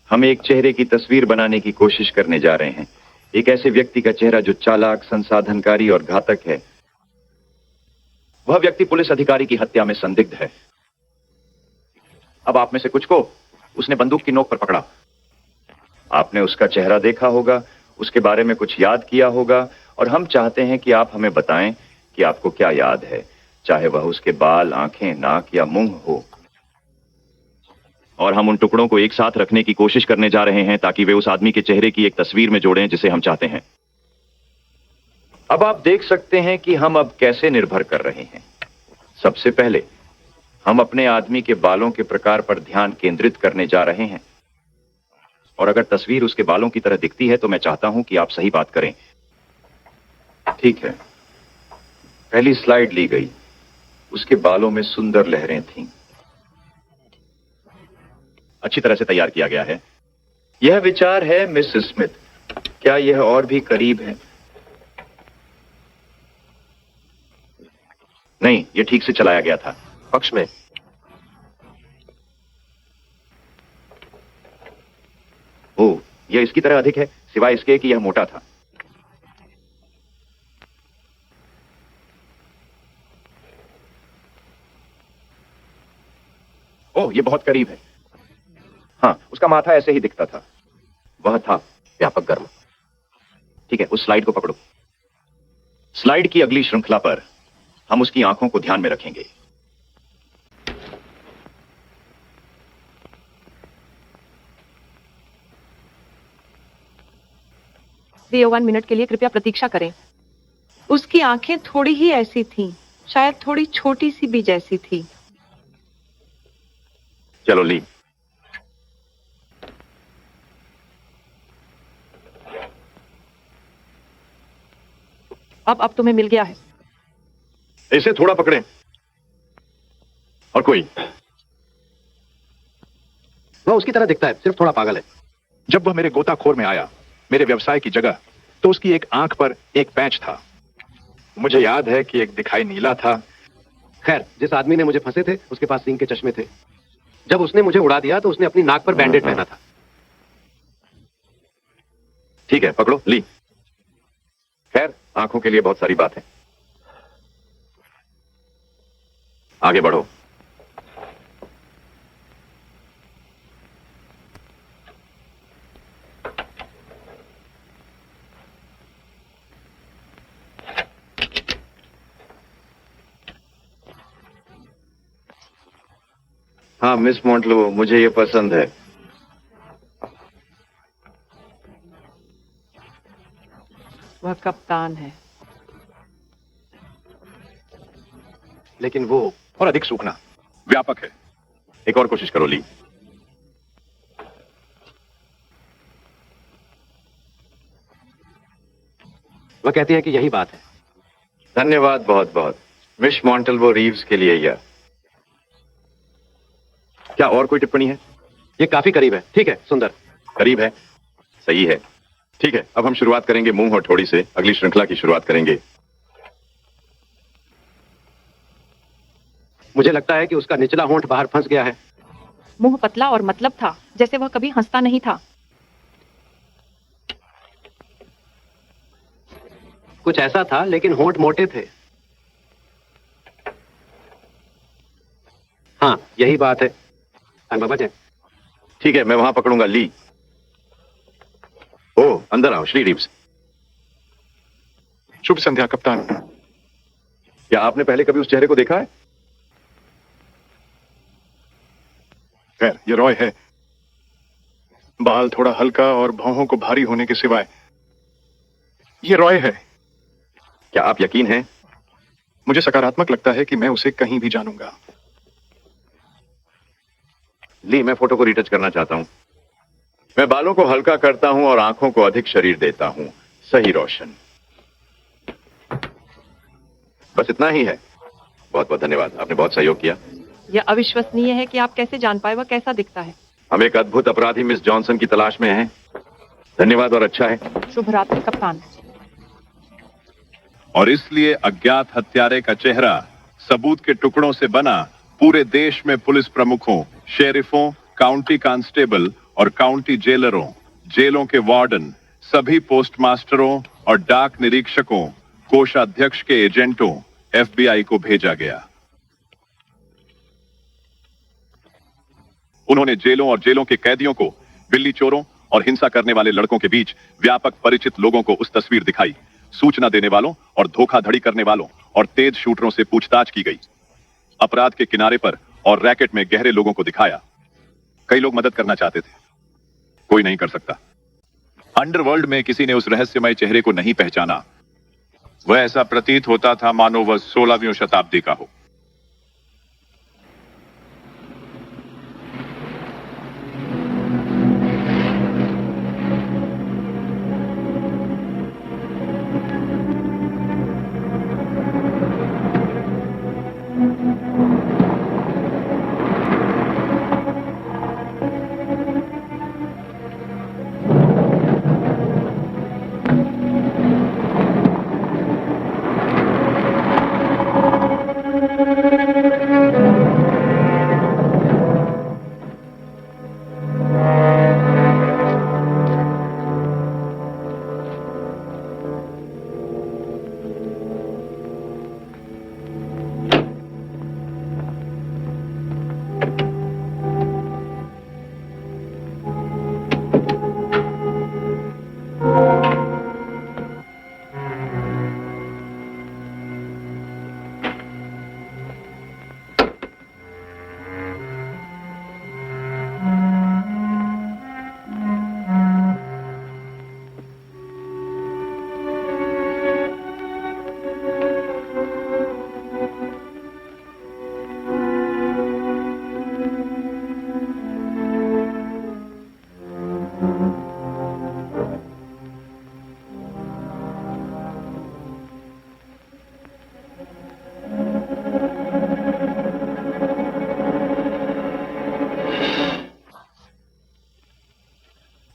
हम एक चेहरे की तस्वीर बनाने की कोशिश करने जा रहे हैं। एक ऐसे व्यक्ति का चेहरा जो चालाक, संसाधनकारी और घातक है। वह व्यक्ति पुलिस अधिकारी की हत्या में संदिग्ध है। अब आप में से कुछ को उसने बंदूक की नोक पर पकड़ा। आपने उसका चेहरा देखा होगा, उसके बारे में कुछ याद किया होगा, और हम चाहते हैं कि आप हमें बताएं कि आपको क्या याद है, चाहे वह उसके बाल, आंखें, नाक या मुंह हो। और हम उन टुकड़ों को एक साथ रखने की कोशिश करने जा रहे हैं ताकि वे उस आदमी के चेहरे की एक तस्वीर में जोड़ें जिसे हम चाहते हैं। अब आप देख सकते हैं कि हम अब कैसे निर्भर कर रहे हैं। सबसे पहले हम अपने आदमी के बालों के प्रकार पर ध्यान केंद्रित करने जा रहे हैं, और अगर तस्वीर उसके बालों की तरह दिखती है तो मैं चाहता हूं कि आप सही बात करें। ठीक है, पहली स्लाइड ली गई। उसके बालों में सुंदर लहरें थीं। अच्छी तरह से तैयार किया गया है। यह विचार है मिस स्मिथ। क्या यह और भी करीब है? नहीं, यह ठीक से चलाया गया था। पक्ष में। ओह, यह इसकी तरह अधिक है, सिवाय इसके कि यह मोटा था। ओह, यह बहुत करीब है। हाँ, उसका माथा ऐसे ही दिखता था। वह था व्यापक गर्म। ठीक है, उस स्लाइड को पकड़ो। स्लाइड की अगली श्रृंखला पर हम उसकी आंखों को ध्यान में रखेंगे। दियो 1 मिनट के लिए कृपया प्रतीक्षा करें। उसकी आंखें थोड़ी ही ऐसी थीं, शायद थोड़ी छोटी सी भी जैसी थी। चलो ली। अब तुम्हें मिल गया है। इसे थोड़ा पकड़ें। और कोई? वह उसकी तरह दिखता है, सिर्फ थोड़ा पागल है। जब वह मेरे गोताखोर में आया, मेरे व्यवसाय की जगह, तो उसकी एक आंख पर एक पैच था। मुझे याद है कि एक दिखाई नीला था। खैर, जिस आदमी ने मुझे फंसे थे उसके पास सींग के चश्मे थे। जब उसने मुझे उड़ा दिया तो उसने अपनी नाक पर बैंडेड पहना था। ठीक है, पकड़ो ली। खैर, आंखों के लिए बहुत सारी बात है। आगे बढ़ो। हाँ मिस मॉन्टलो, मुझे ये पसंद है। वह कप्तान है। लेकिन वो और अधिक सूखना व्यापक है। एक और कोशिश करो ली। वह कहती है कि यही बात है। धन्यवाद बहुत बहुत मिस मॉन्टेल्वो रीव्स के लिए यह। क्या और कोई टिप्पणी है? ये काफी करीब है। ठीक है, सुंदर। करीब है, सही है। ठीक है, अब हम शुरुआत करेंगे मुंह और ठोड़ी से। अगली श्रृंखला की शुरुआत करेंगे। मुझे लगता है कि उसका निचला होंठ बाहर फंस गया है। मुंह पतला और मतलब था, जैसे वह कभी हंसता नहीं था। कुछ ऐसा था, लेकिन होंठ मोटे थे। हाँ, यही बात है। बाबा जी। ठीक है, मैं वहां पकड़ूंगा ली। ओ, अंदर आओ श्री रीव्स। शुभ संध्या कप्तान। क्या आपने पहले कभी उस चेहरे को देखा है? खैर, ये रॉय है। बाल थोड़ा हल्का और भौहों को भारी होने के सिवाय ये रॉय है। क्या आप यकीन हैं? मुझे सकारात्मक लगता है कि मैं उसे कहीं भी जानूंगा। ली, मैं फोटो को रिटच करना चाहता हूं। मैं बालों को हल्का करता हूं और आंखों को अधिक शरीर देता हूं। सही रोशन। बस इतना ही है। बहुत बहुत धन्यवाद, आपने बहुत सहयोग किया। यह अविश्वसनीय है कि आप कैसे जान पाए वह कैसा दिखता है। हम एक अद्भुत अपराधी मिस जॉनसन की तलाश में हैं। धन्यवाद और अच्छा है। शुभ रात्रि कप्तान। और इसलिए अज्ञात हत्यारे का चेहरा सबूत के टुकड़ों से बना पूरे देश में पुलिस प्रमुखों, शेरिफों, काउंटी कांस्टेबल और काउंटी जेलरों, जेलों के वार्डन, सभी पोस्टमास्टरों और डाक निरीक्षकों, कोषाध्यक्ष के एजेंटों, FBI को भेजा गया। उन्होंने जेलों और जेलों के कैदियों को बिल्ली चोरों और हिंसा करने वाले लड़कों के बीच व्यापक परिचित लोगों को उस तस्वीर दिखाई। सूचना देने वालों और धोखाधड़ी करने वालों और तेज शूटरों से पूछताछ की गई। अपराध के किनारे पर और रैकेट में गहरे लोगों को दिखाया। कई लोग मदद करना चाहते थे, कोई नहीं कर सकता। अंडरवर्ल्ड में किसी ने उस रहस्यमय चेहरे को नहीं पहचाना। वह ऐसा प्रतीत होता था मानो वह 16वीं शताब्दी का हो।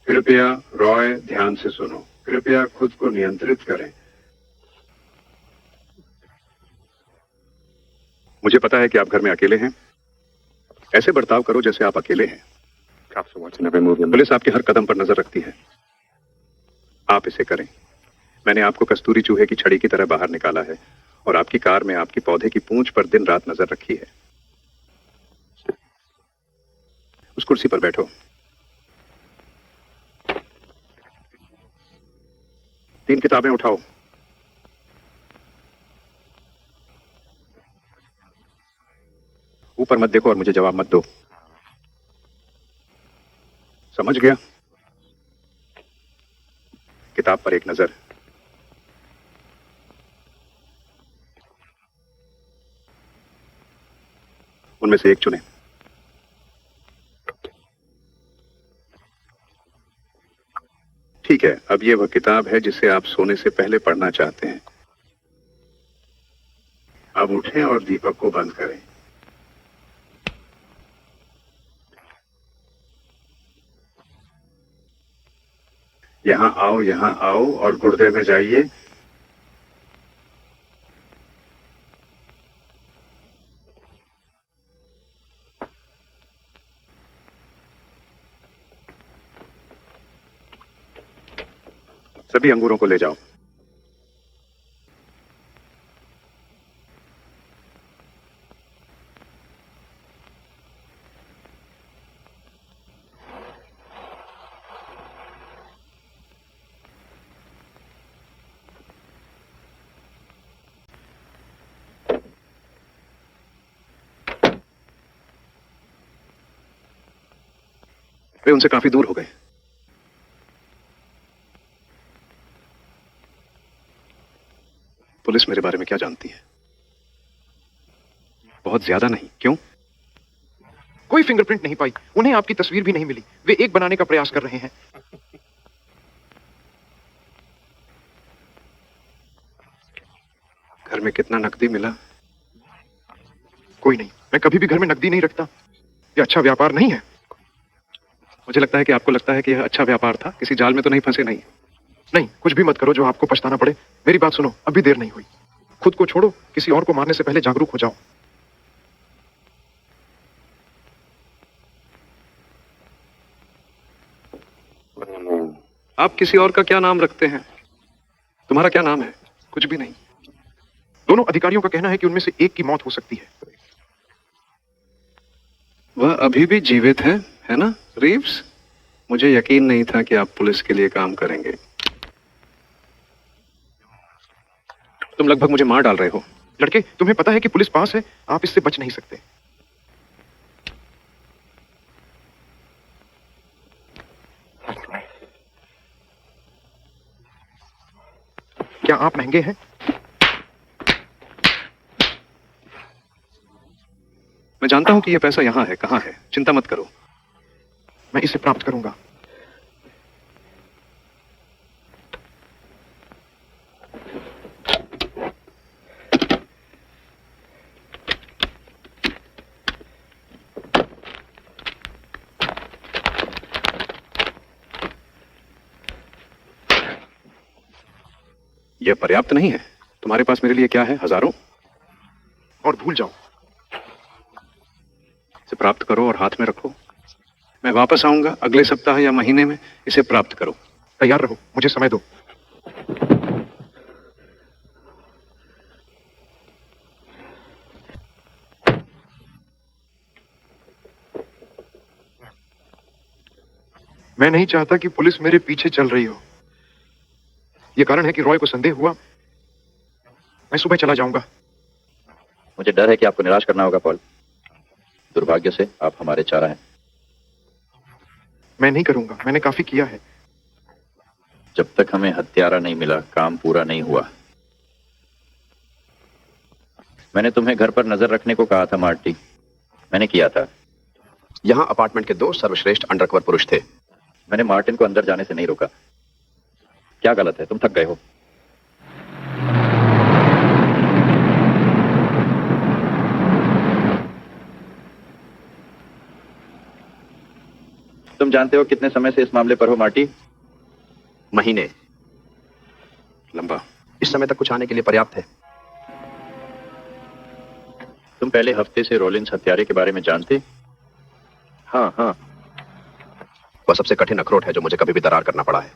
कृपया रॉय ध्यान से सुनो। कृपया खुद को नियंत्रित करें। मुझे पता है कि आप घर में अकेले हैं। ऐसे बर्ताव करो जैसे आप अकेले हैं। पुलिस आपके हर कदम पर नजर रखती है। आप इसे करें। मैंने आपको कस्तूरी चूहे की छड़ी की तरह बाहर निकाला है और आपकी कार में आपकी पौधे की पूंछ पर दिन रात नजर रखी है। उस कुर्सी पर बैठो। 3 किताबें उठाओ। ऊपर मत देखो और मुझे जवाब मत दो। समझ गया? किताब पर एक नजर। उनमें से एक चुनें। ठीक है, अब ये वह किताब है जिसे आप सोने से पहले पढ़ना चाहते हैं। अब उठें और दीपक को बंद करें। यहाँ आओ और गुर्दे में जाइए। सभी अंगूरों को ले जाओ। वे उनसे काफी दूर हो गए। पुलिस मेरे बारे में क्या जानती है? बहुत ज्यादा नहीं। क्यों? कोई फिंगरप्रिंट नहीं पाई, उन्हें आपकी तस्वीर भी नहीं मिली। वे एक बनाने का प्रयास कर रहे हैं। घर में कितना नकदी मिला? कोई नहीं, मैं कभी भी घर में नकदी नहीं रखता। यह अच्छा व्यापार नहीं है। मुझे लगता है कि आपको लगता है कि यह अच्छा व्यापार था। किसी जाल में तो नहीं फंसे? नहीं। नहीं, कुछ भी मत करो जो आपको पछताना पड़े। मेरी बात सुनो, अभी देर नहीं हुई। खुद को छोड़ो, किसी और को मारने से पहले जागरूक हो जाओ। आप किसी और का क्या नाम रखते हैं? तुम्हारा क्या नाम है? कुछ भी नहीं। दोनों अधिकारियों का कहना है कि उनमें से एक की मौत हो सकती है। वह अभी भी जीवित है ना रीव्स? मुझे यकीन नहीं था कि आप पुलिस के लिए काम करेंगे। तुम लगभग मुझे मार डाल रहे हो। लड़के, तुम्हें पता है कि पुलिस पास है, आप इससे बच नहीं सकते। क्या आप महंगे हैं? मैं जानता हूं कि यह पैसा यहां है। कहां है? चिंता मत करो, मैं इसे प्राप्त करूंगा। यह पर्याप्त नहीं है। तुम्हारे पास मेरे लिए क्या है? हजारों। और भूल जाओ। इसे प्राप्त करो और हाथ में रखो। मैं वापस आऊंगा अगले सप्ताह या महीने में। इसे प्राप्त करो। तैयार रहो, मुझे समय दो। मैं नहीं चाहता कि पुलिस मेरे पीछे चल रही हो। यह कारण है कि रॉय को संदेह हुआ। मैं सुबह चला जाऊंगा। मुझे डर है कि आपको निराश करना होगा पॉल। दुर्भाग्य से आप हमारे चारा हैं। मैं नहीं करूंगा, मैंने काफी किया है। जब तक हमें हत्यारा नहीं मिला, काम पूरा नहीं हुआ। मैंने तुम्हें घर पर नजर रखने को कहा था मार्टी। मैंने किया था। यहां अपार्टमेंट के 2 सर्वश्रेष्ठ अंडरकवर पुरुष थे। मैंने मार्टिन को अंदर जाने से नहीं रोका। क्या गलत है? तुम थक गए हो। तुम जानते हो कितने समय से इस मामले पर हो मार्टी? महीने। लंबा। इस समय तक कुछ आने के लिए पर्याप्त है। तुम पहले हफ्ते से रोलिंस हत्यारे के बारे में जानते? हाँ। वह सबसे कठिन अखरोट है जो मुझे कभी भी दरार करना पड़ा है।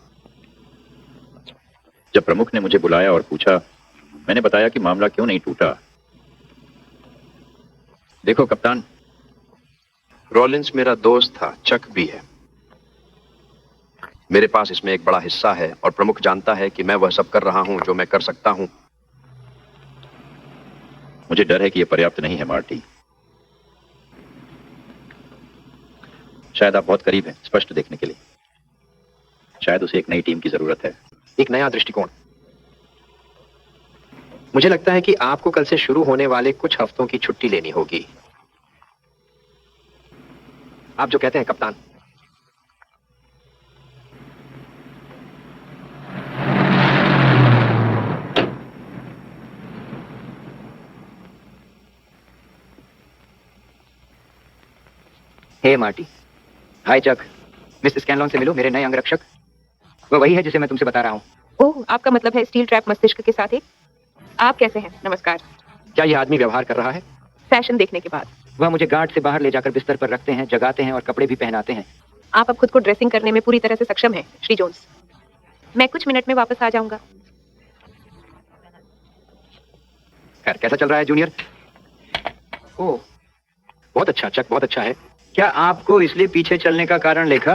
जब प्रमुख ने मुझे बुलाया और पूछा, मैंने बताया कि मामला क्यों नहीं टूटा। देखो कप्तान, रॉलिंस मेरा दोस्त था, चक भी है। मेरे पास इसमें एक बड़ा हिस्सा है और प्रमुख जानता है कि मैं वह सब कर रहा हूं जो मैं कर सकता हूं। मुझे डर है कि यह पर्याप्त नहीं है मार्टी। शायद आप बहुत करीब हैं स्पष्ट देखने के लिए। शायद उसे एक नई टीम की जरूरत है। एक नया दृष्टिकोण। मुझे लगता है कि आपको कल से शुरू होने वाले कुछ हफ्तों की छुट्टी लेनी होगी। आप जो कहते हैं कप्तान। हे मार्टी। हाय चक। मिस स्कैनलॉन से मिलो, मेरे नए अंगरक्षक। वो वही है जिसे मैं तुमसे बता रहा हूँ। ओह, आपका मतलब है स्टील ट्रैप मस्तिष्क के साथ एक। आप कैसे हैं? नमस्कार। क्या यह आदमी व्यवहार कर रहा है? फैशन देखने के बाद। वह मुझे गार्ड से बाहर ले जाकर बिस्तर पर रखते हैं, जगाते हैं और कपड़े भी पहनाते हैं। आप अब खुद को ड्रेसिंग करने में पूरी तरह से सक्षम हैं, श्री जोन्स। मैं कुछ मिनट में वापस आ जाऊंगा। खैर, कैसा चल रहा है जूनियर? ओह, बहुत अच्छा चक, बहुत अच्छा है। क्या आपको इसलिए पीछे चलने का कारण लिखा?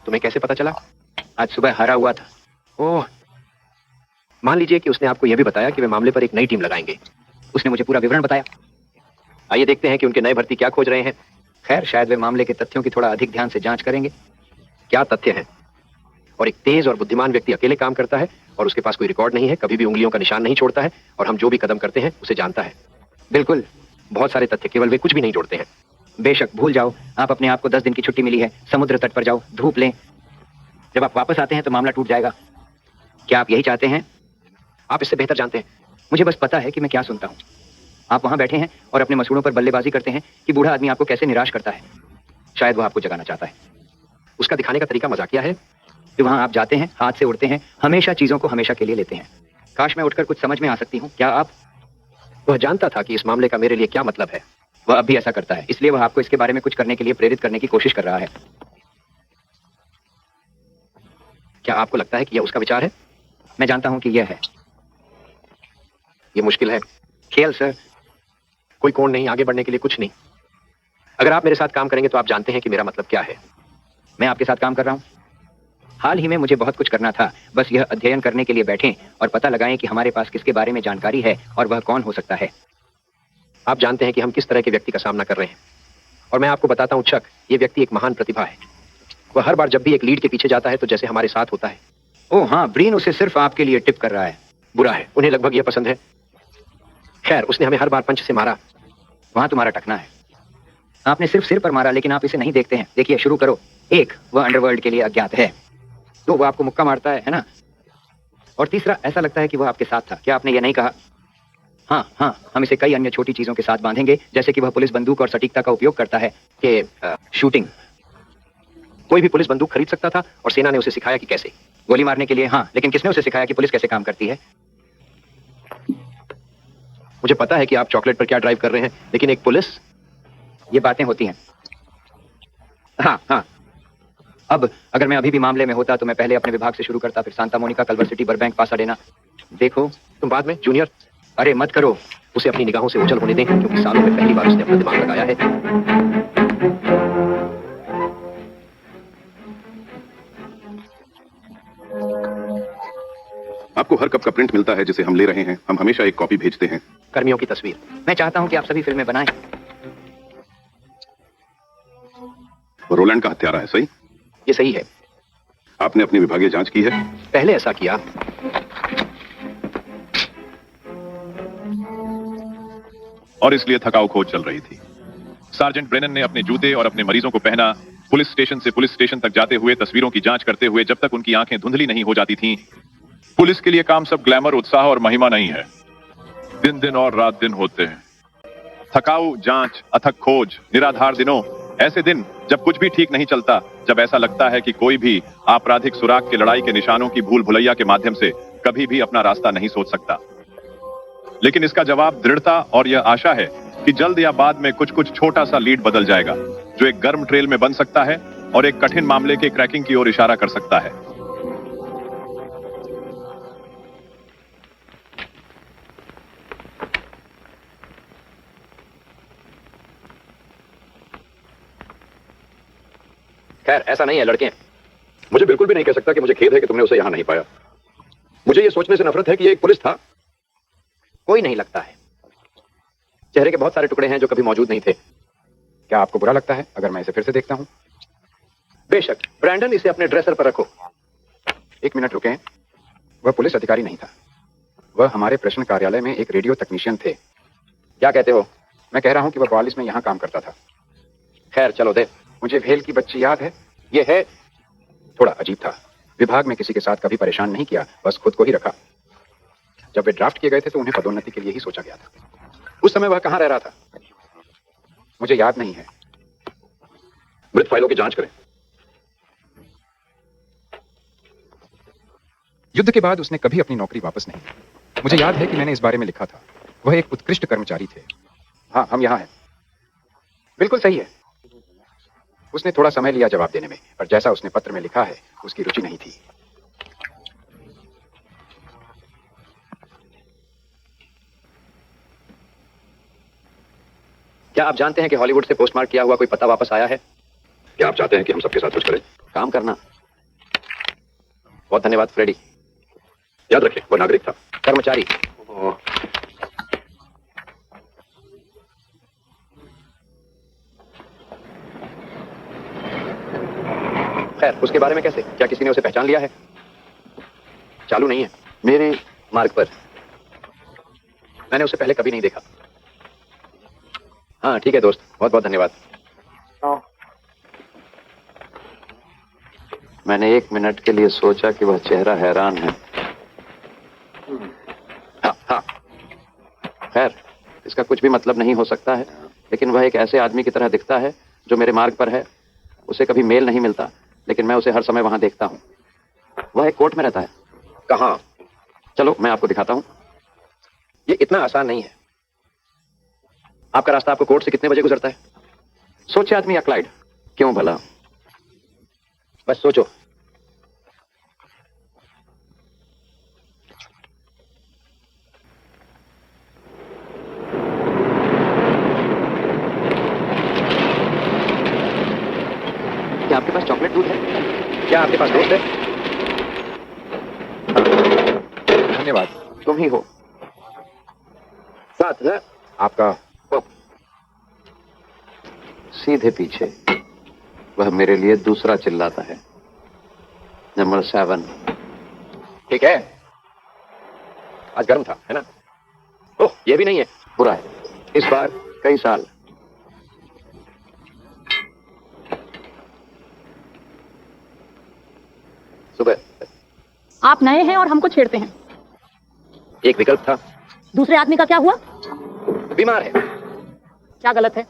तुम्हें कैसे पता चला? आज सुबह हारा हुआ था। ओह, मान लीजिए कि उसने आपको यह भी बताया कि वे मामले पर एक नई टीम लगाएंगे। उसने मुझे पूरा विवरण बताया। आइए देखते हैं कि उनके नए भर्ती क्या खोज रहे हैं। खैर, शायद वे मामले के तथ्यों की थोड़ा अधिक ध्यान से जांच करेंगे। क्या तथ्य है? और एक तेज और बुद्धिमान व्यक्ति अकेले काम करता है और उसके पास कोई रिकॉर्ड नहीं है, कभी भी उंगलियों का निशान नहीं छोड़ता है और हम जो भी कदम करते हैं उसे जानता है। बिल्कुल, बहुत सारे तथ्य, केवल वे कुछ भी नहीं जोड़ते हैं। बेशक, भूल जाओ। आप अपने आप को 10 दिन की छुट्टी मिली है, समुद्र तट पर जाओ, धूप लें। जब आप वापस आते हैं तो मामला टूट जाएगा। क्या आप यही चाहते हैं? आप इससे बेहतर जानते हैं। मुझे बस पता है कि मैं क्या सुनता हूँ। आप वहां बैठे हैं और अपने मसूड़ों पर बल्लेबाजी करते हैं कि बूढ़ा आदमी आपको कैसे निराश करता है। शायद वो आपको जगाना चाहता है। उसका दिखाने का तरीका मजाकिया है। कि वहां आप जाते हैं, हाथ से उड़ते हैं, हमेशा चीजों को हमेशा के लिए लेते हैं। काश मैं उठकर कुछ समझ में आ सकती हूँ। क्या आप? वह जानता था कि इस मामले का मेरे लिए क्या मतलब है। वह अब भी ऐसा करता है, इसलिए वह आपको इसके बारे में कुछ करने के लिए प्रेरित करने की कोशिश कर रहा है। क्या आपको लगता है कि यह उसका विचार है? मैं जानता हूं कि यह है। यह मुश्किल है। खेल सर। कोई कोण नहीं, आगे बढ़ने के लिए कुछ नहीं। अगर आप मेरे साथ काम करेंगे तो आप जानते हैं कि मेरा मतलब क्या है। मैं आपके साथ काम कर रहा हूं। हाल ही में मुझे बहुत कुछ करना था। बस यह अध्ययन करने के लिए बैठें और पता लगाएं कि हमारे पास किसके बारे में जानकारी है और वह कौन हो सकता है। आप जानते हैं कि हम किस तरह के व्यक्ति का सामना कर रहे हैं और मैं आपको बताता हूं चक, ये व्यक्ति एक महान प्रतिभा है। वह हर बार जब भी एक लीड के पीछे जाता है तो जैसे हमारे साथ होता है। ओह हाँ, ब्रीन उसे सिर्फ आपके लिए टिप कर रहा है। बुरा है, उन्हें लगभग यह पसंद है। खैर, उसने हमें हर बार पंच से मारा। वहां तुम्हारा टकना है। आपने सिर्फ सिर पर मारा, लेकिन आप इसे नहीं देखते हैं। देखिए, शुरू करो। 1, वह अंडरवर्ल्ड के लिए अज्ञात है। 2, वह आपको मुक्का मारता है ना? और तीसरा, ऐसा लगता है कि वह आपके साथ था। क्या आपने यह नहीं कहा? हाँ, हम इसे कई अन्य छोटी चीजों के साथ बांधेंगे, जैसे कि वह पुलिस बंदूक और सटीकता का उपयोग करता है कि शूटिंग। कोई भी पुलिस बंदूक खरीद सकता था और सेना ने उसे सिखाया कि कैसे गोली मारने के लिए। हाँ, लेकिन किसने उसे सिखाया कि पुलिस कैसे काम करती है? मुझे पता है कि आप चॉकलेट पर क्या ड्राइव कर रहे हैं, लेकिन एक पुलिस। ये बातें होती हैं। हाँ। अब अगर मैं अभी भी मामले में होता तो मैं पहले अपने विभाग से शुरू करता, फिर Santa Monica, culture city, Burbank, Pasadena. देखो, तुम बाद में जूनियर। अरे मत करो। उसे अपनी निगाहों से ओझल होने दें, क्योंकि सालों में पहली बार उसने अपना दिमाग लगाया है। आपको हर कप का प्रिंट मिलता है जिसे हम ले रहे हैं। हम हमेशा एक कॉपी भेजते हैं। कर्मियों की तस्वीर। मैं चाहता हूं कि आप सभी फिल्में बनाएं। रोलैंड का हत्यारा है, सही? ये सही है। आपने अपनी विभागीय जांच की है? पहले ऐसा किया। और इसलिए थकाऊ खोज चल रही थी। सार्जेंट ब्रेनन ने अपने जूते और अपने मरीजों को पहना, पुलिस स्टेशन से पुलिस स्टेशन तक जाते हुए तस्वीरों की जांच करते हुए जब तक उनकी आंखें धुंधली नहीं हो जाती थीं। पुलिस के लिए काम सब ग्लैमर, उत्साह और महिमा नहीं है। दिन दिन और रात दिन होते हैं। थकाऊ जांच, अथक खोज, निराधार दिनों, ऐसे दिन जब कुछ भी ठीक नहीं चलता, जब ऐसा लगता है कि कोई भी आपराधिक सुराग के लड़ाई के निशानों की भूल भुलैया के माध्यम से कभी भी अपना रास्ता नहीं सोच सकता। लेकिन इसका जवाब दृढ़ता और यह आशा है कि जल्द या बाद में कुछ छोटा सा लीड बदल जाएगा, जो एक गर्म ट्रेल में बन सकता है और एक कठिन मामले के क्रैकिंग की ओर इशारा कर सकता है। खैर, ऐसा नहीं है लड़के। मुझे बिल्कुल भी नहीं कह सकता कि मुझे खेद है कि तुमने उसे यहां नहीं पाया। मुझे यह सोचने से नफरत है कि यह एक पुलिस था। कोई नहीं लगता है। चेहरे के बहुत सारे टुकड़े हैं जो कभी मौजूद नहीं थे। क्या आपको बुरा लगता है अगर मैं इसे फिर से देखता हूं? बेशक। ब्रैंडन, इसे अपने ड्रेसर पर रखो। 1 मिनट रुकें। वह पुलिस अधिकारी नहीं था। वह हमारे प्रश्न कार्यालय में एक रेडियो तकनीशियन थे। क्या कहते हो? मैं कह रहा हूं कि वह 42 में यहां काम करता था। खैर चलो दे। मुझे भेल की बच्ची याद है? ये है। थोड़ा अजीब था। विभाग में किसी के साथ कभी परेशान नहीं किया, बस खुद को ही रखा। जब वे ड्राफ्ट किए गए थे तो उन्हें पदोन्नति के लिए ही सोचा गया था। उस समय वह कहां रह रहा था मुझे याद नहीं है। मृत फाइलों की जांच करें। युद्ध के बाद उसने कभी अपनी नौकरी वापस नहीं ली। मुझे याद है कि मैंने इस बारे में लिखा था। वह एक उत्कृष्ट कर्मचारी थे। हाँ, हम यहां हैं। बिल्कुल सही है। उसने थोड़ा समय लिया जवाब देने में, पर जैसा उसने पत्र में लिखा है, उसकी रुचि नहीं थी। क्या आप जानते हैं कि हॉलीवुड से पोस्टमार्क किया हुआ कोई पता वापस आया है? क्या आप चाहते हैं कि हम सबके साथ कुछ करें? काम करना। बहुत धन्यवाद फ्रेडी। याद रखें, वह नागरिक था, कर्मचारी। खैर, उसके बारे में कैसे? क्या किसी ने उसे पहचान लिया है? चालू नहीं है मेरे मार्ग पर। मैंने उसे पहले कभी नहीं देखा। हाँ ठीक है दोस्त, बहुत बहुत धन्यवाद। मैंने 1 मिनट के लिए सोचा कि वह चेहरा हैरान है। हाँ। खैर, इसका कुछ भी मतलब नहीं हो सकता है, लेकिन वह एक ऐसे आदमी की तरह दिखता है जो मेरे मार्ग पर है। उसे कभी मेल नहीं मिलता, लेकिन मैं उसे हर समय वहां देखता हूँ। वह एक कोर्ट में रहता है। कहाँ? चलो मैं आपको दिखाता हूँ। ये इतना आसान नहीं है। आपका रास्ता आपको कोर्ट से कितने बजे गुजरता है? सोचे आदमी अक्लाइड। क्यों भला? बस सोचो। क्या आपके पास चॉकलेट दूध है? क्या आपके पास दोस्त है? धन्यवाद। तुम ही हो। साथ है आपका। सीधे पीछे वह मेरे लिए दूसरा चिल्लाता है। नंबर 7। ठीक है। आज गर्म था, है ना? ओह, ये भी नहीं है। बुरा है। इस बार कई साल। सुबह। आप नए हैं और हमको छेड़ते हैं। एक विकल्प था। दूसरे आदमी का क्या हुआ? बीमार है। क्या गलत है?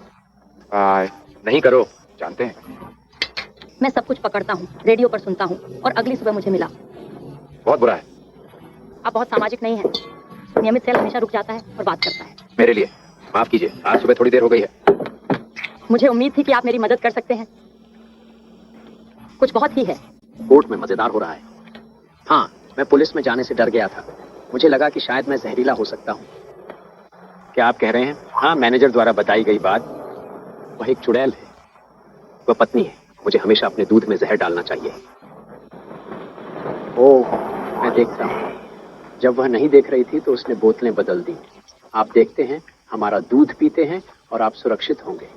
नहीं करो, जानते हैं। मैं सब कुछ पकड़ता हूँ, रेडियो पर सुनता हूँ, और अगली सुबह मुझे मिला। बहुत बुरा है। आप बहुत सामाजिक नहीं हैं। नियमित सेल हमेशा रुक जाता है और बात करता है। मेरे लिए माफ कीजिए, आज सुबह थोड़ी देर हो गई है। मुझे उम्मीद थी कि आप मेरी मदद कर सकते हैं। कुछ बहुत ही है। कोर्ट में मजेदार हो रहा है। हाँ, मैं पुलिस में जाने से डर गया था। मुझे लगा कि शायद मैं जहरीला हो सकता हूँ। क्या आप कह रहे हैं? हाँ, मैनेजर द्वारा बताई गई बात। वह एक चुड़ैल है। वह पत्नी है। मुझे हमेशा अपने दूध में जहर डालना चाहिए। ओह, मैं देखता हूँ। जब वह नहीं देख रही थी तो उसने बोतलें बदल दी। आप देखते हैं, हमारा दूध पीते हैं और आप सुरक्षित होंगे।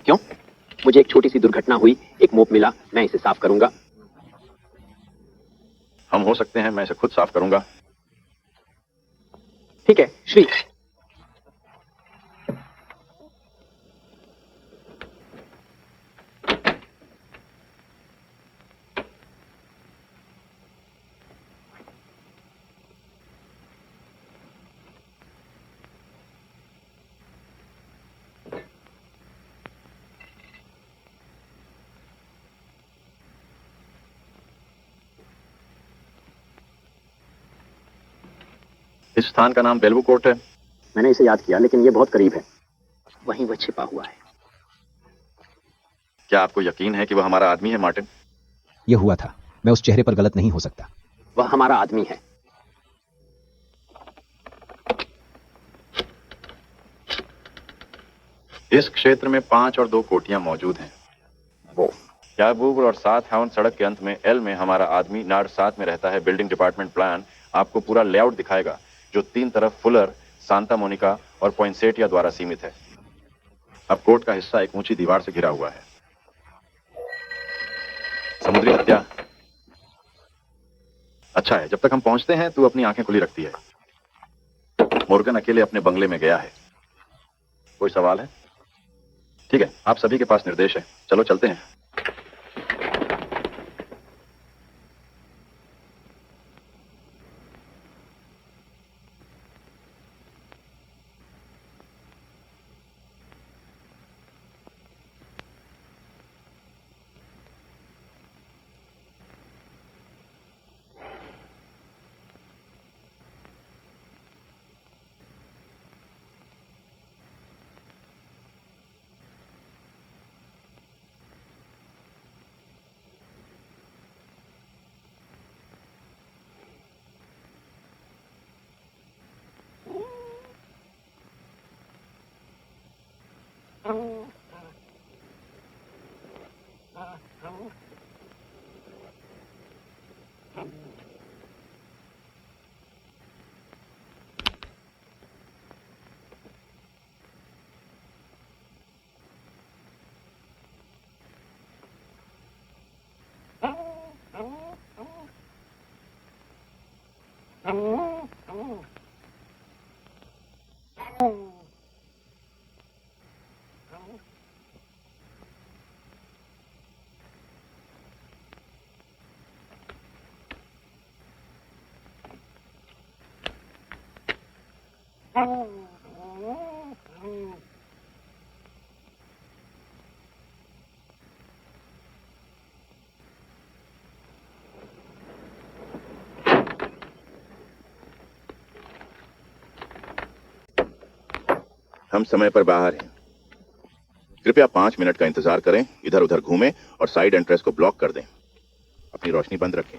क्यों? मुझे एक छोटी सी दुर्घटना हुई, एक मोप मिला, मैं इसे साफ करूंगा। हम हो सकते हैं, मैं इसे खुद साफ करूंगा। ठीक है, श्री। इस स्थान का नाम बेलवू कोर्ट है। मैंने इसे याद किया, लेकिन ये बहुत करीब है। वहीं वह छिपा हुआ है। क्या आपको यकीन है कि वह हमारा आदमी है, मार्टिन? यह हुआ था। मैं उस चेहरे पर गलत नहीं हो सकता। वह हमारा आदमी है। इस क्षेत्र में 5 और 2 कोठियां मौजूद हैं। वो क्या बूबल और 7 हाउन सड़क के अंत में एल में हमारा आदमी नार्ड 7 में रहता है। बिल्डिंग डिपार्टमेंट प्लान आपको पूरा लेआउट दिखाएगा जो 3 तरफ फुलर, सांता मोनिका और पॉइंसेटिया द्वारा सीमित है। अब कोर्ट का हिस्सा एक ऊंची दीवार से घिरा हुआ है। समुद्री हत्या अच्छा है। जब तक हम पहुंचते हैं तू अपनी आंखें खुली रखती है। मोर्गन अकेले अपने बंगले में गया है। कोई सवाल है? ठीक है, आप सभी के पास निर्देश है। चलो चलते हैं। हम समय पर बाहर हैं। कृपया 5 मिनट का इंतजार करें, इधर उधर घूमें और साइड एंट्रेंस को ब्लॉक कर दें। अपनी रोशनी बंद रखें।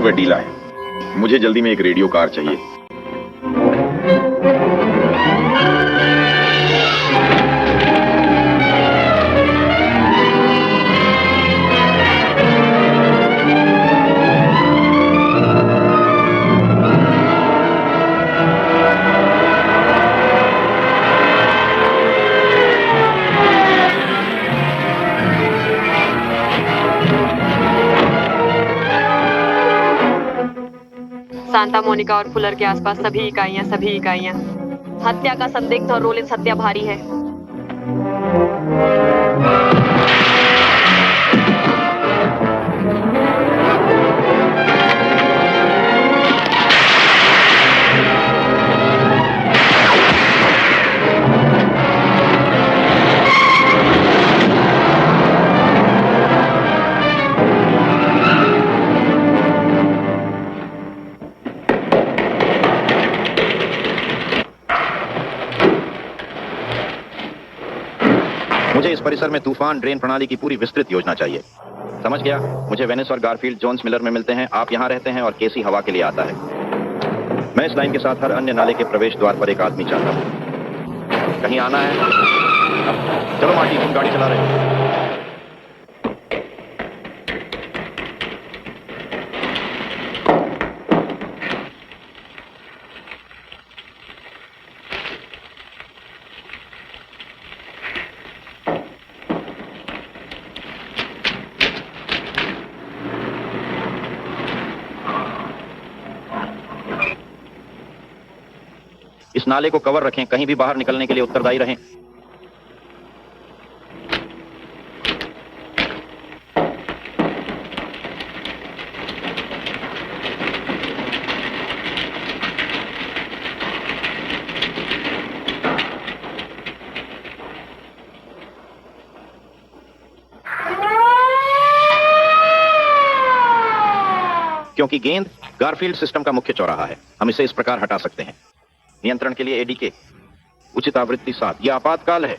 वह डीला है। मुझे जल्दी में एक रेडियो कार चाहिए। सांता मोनिका और फुलर के आसपास सभी इकाइयां। हत्या का संदिग्ध और रोलिंस हत्या भारी है। मुझे इस परिसर में तूफान ड्रेन प्रणाली की पूरी विस्तृत योजना चाहिए। समझ गया। मुझे वेनिस और गारफील्ड जोन्स मिलर में मिलते हैं। आप यहाँ रहते हैं और केसी हवा के लिए आता है। मैं इस लाइन के साथ हर अन्य नाले के प्रवेश द्वार पर एक आदमी चाहता हूँ। कहीं आना है? चलो मार्टी, तुम गाड़ी चला रहे हो। इस नाले को कवर रखें, कहीं भी बाहर निकलने के लिए उत्तरदायी रहें। क्योंकि गेंद गारफील्ड सिस्टम का मुख्य चौराहा है, हम इसे इस प्रकार हटा सकते हैं। नियंत्रण के लिए एडीके उचित आवृत्ति 7। यह आपातकाल है।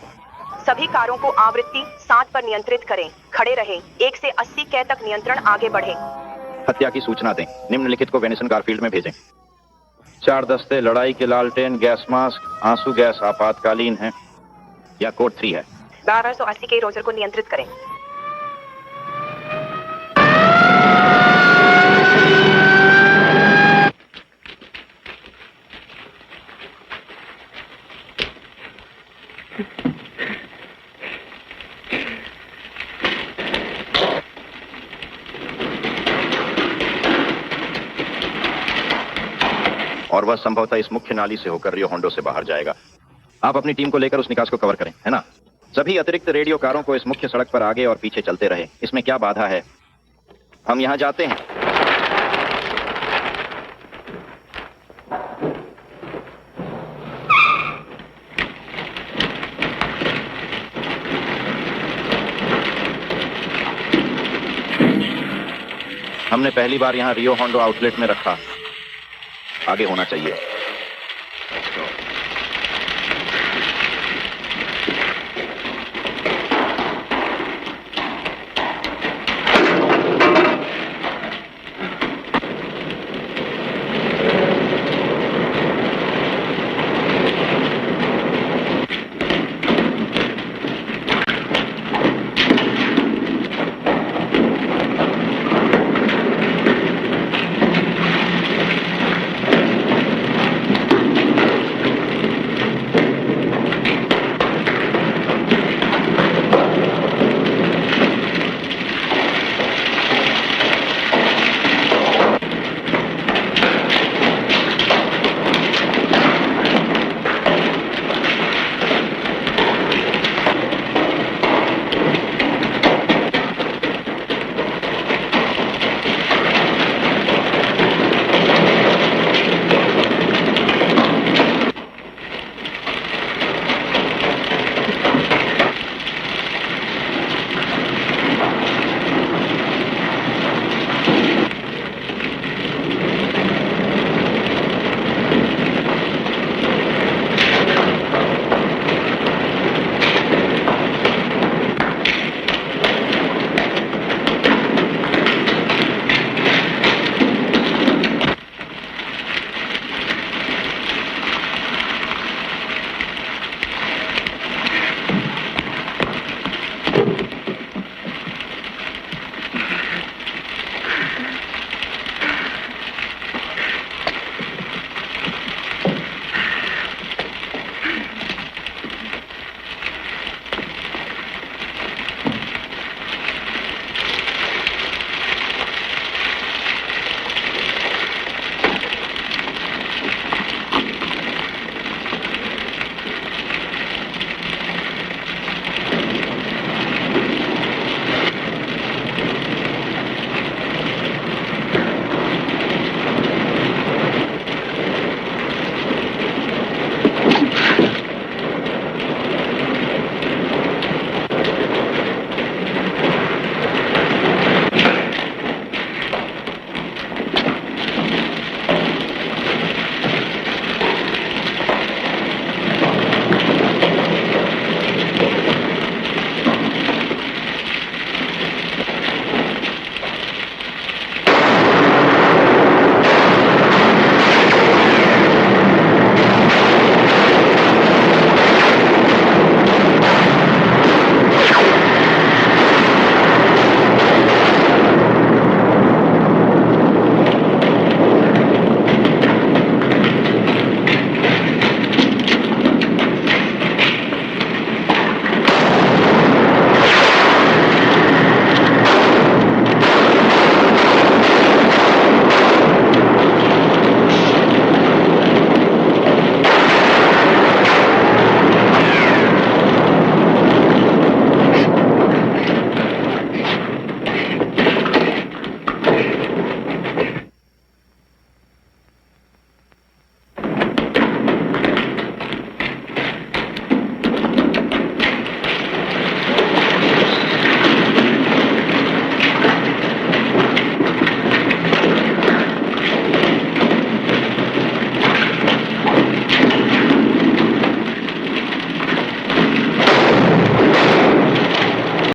सभी कारों को आवृत्ति 7 पर नियंत्रित करें। खड़े रहें। 1 से 80 कै तक नियंत्रण आगे बढ़े। हत्या की सूचना दें। निम्नलिखित को वेनिसन गारफील्ड में भेजें। 4 दस्ते, लड़ाई के लालटेन, गैस मास्क, आंसू गैस आपातकालीन है या कोड 3 है। 1280 के रोजर को नियंत्रित करें। और वह संभवतः इस मुख्य नाली से होकर रियो होंडो से बाहर जाएगा। आप अपनी टीम को लेकर उस निकास को कवर करें, है ना? सभी अतिरिक्त रेडियो कारों को इस मुख्य सड़क पर आगे और पीछे चलते रहे। इसमें क्या बाधा है? हम यहां जाते हैं। हमने पहली बार यहां रियो होंडो आउटलेट में रखा। आगे होना चाहिए।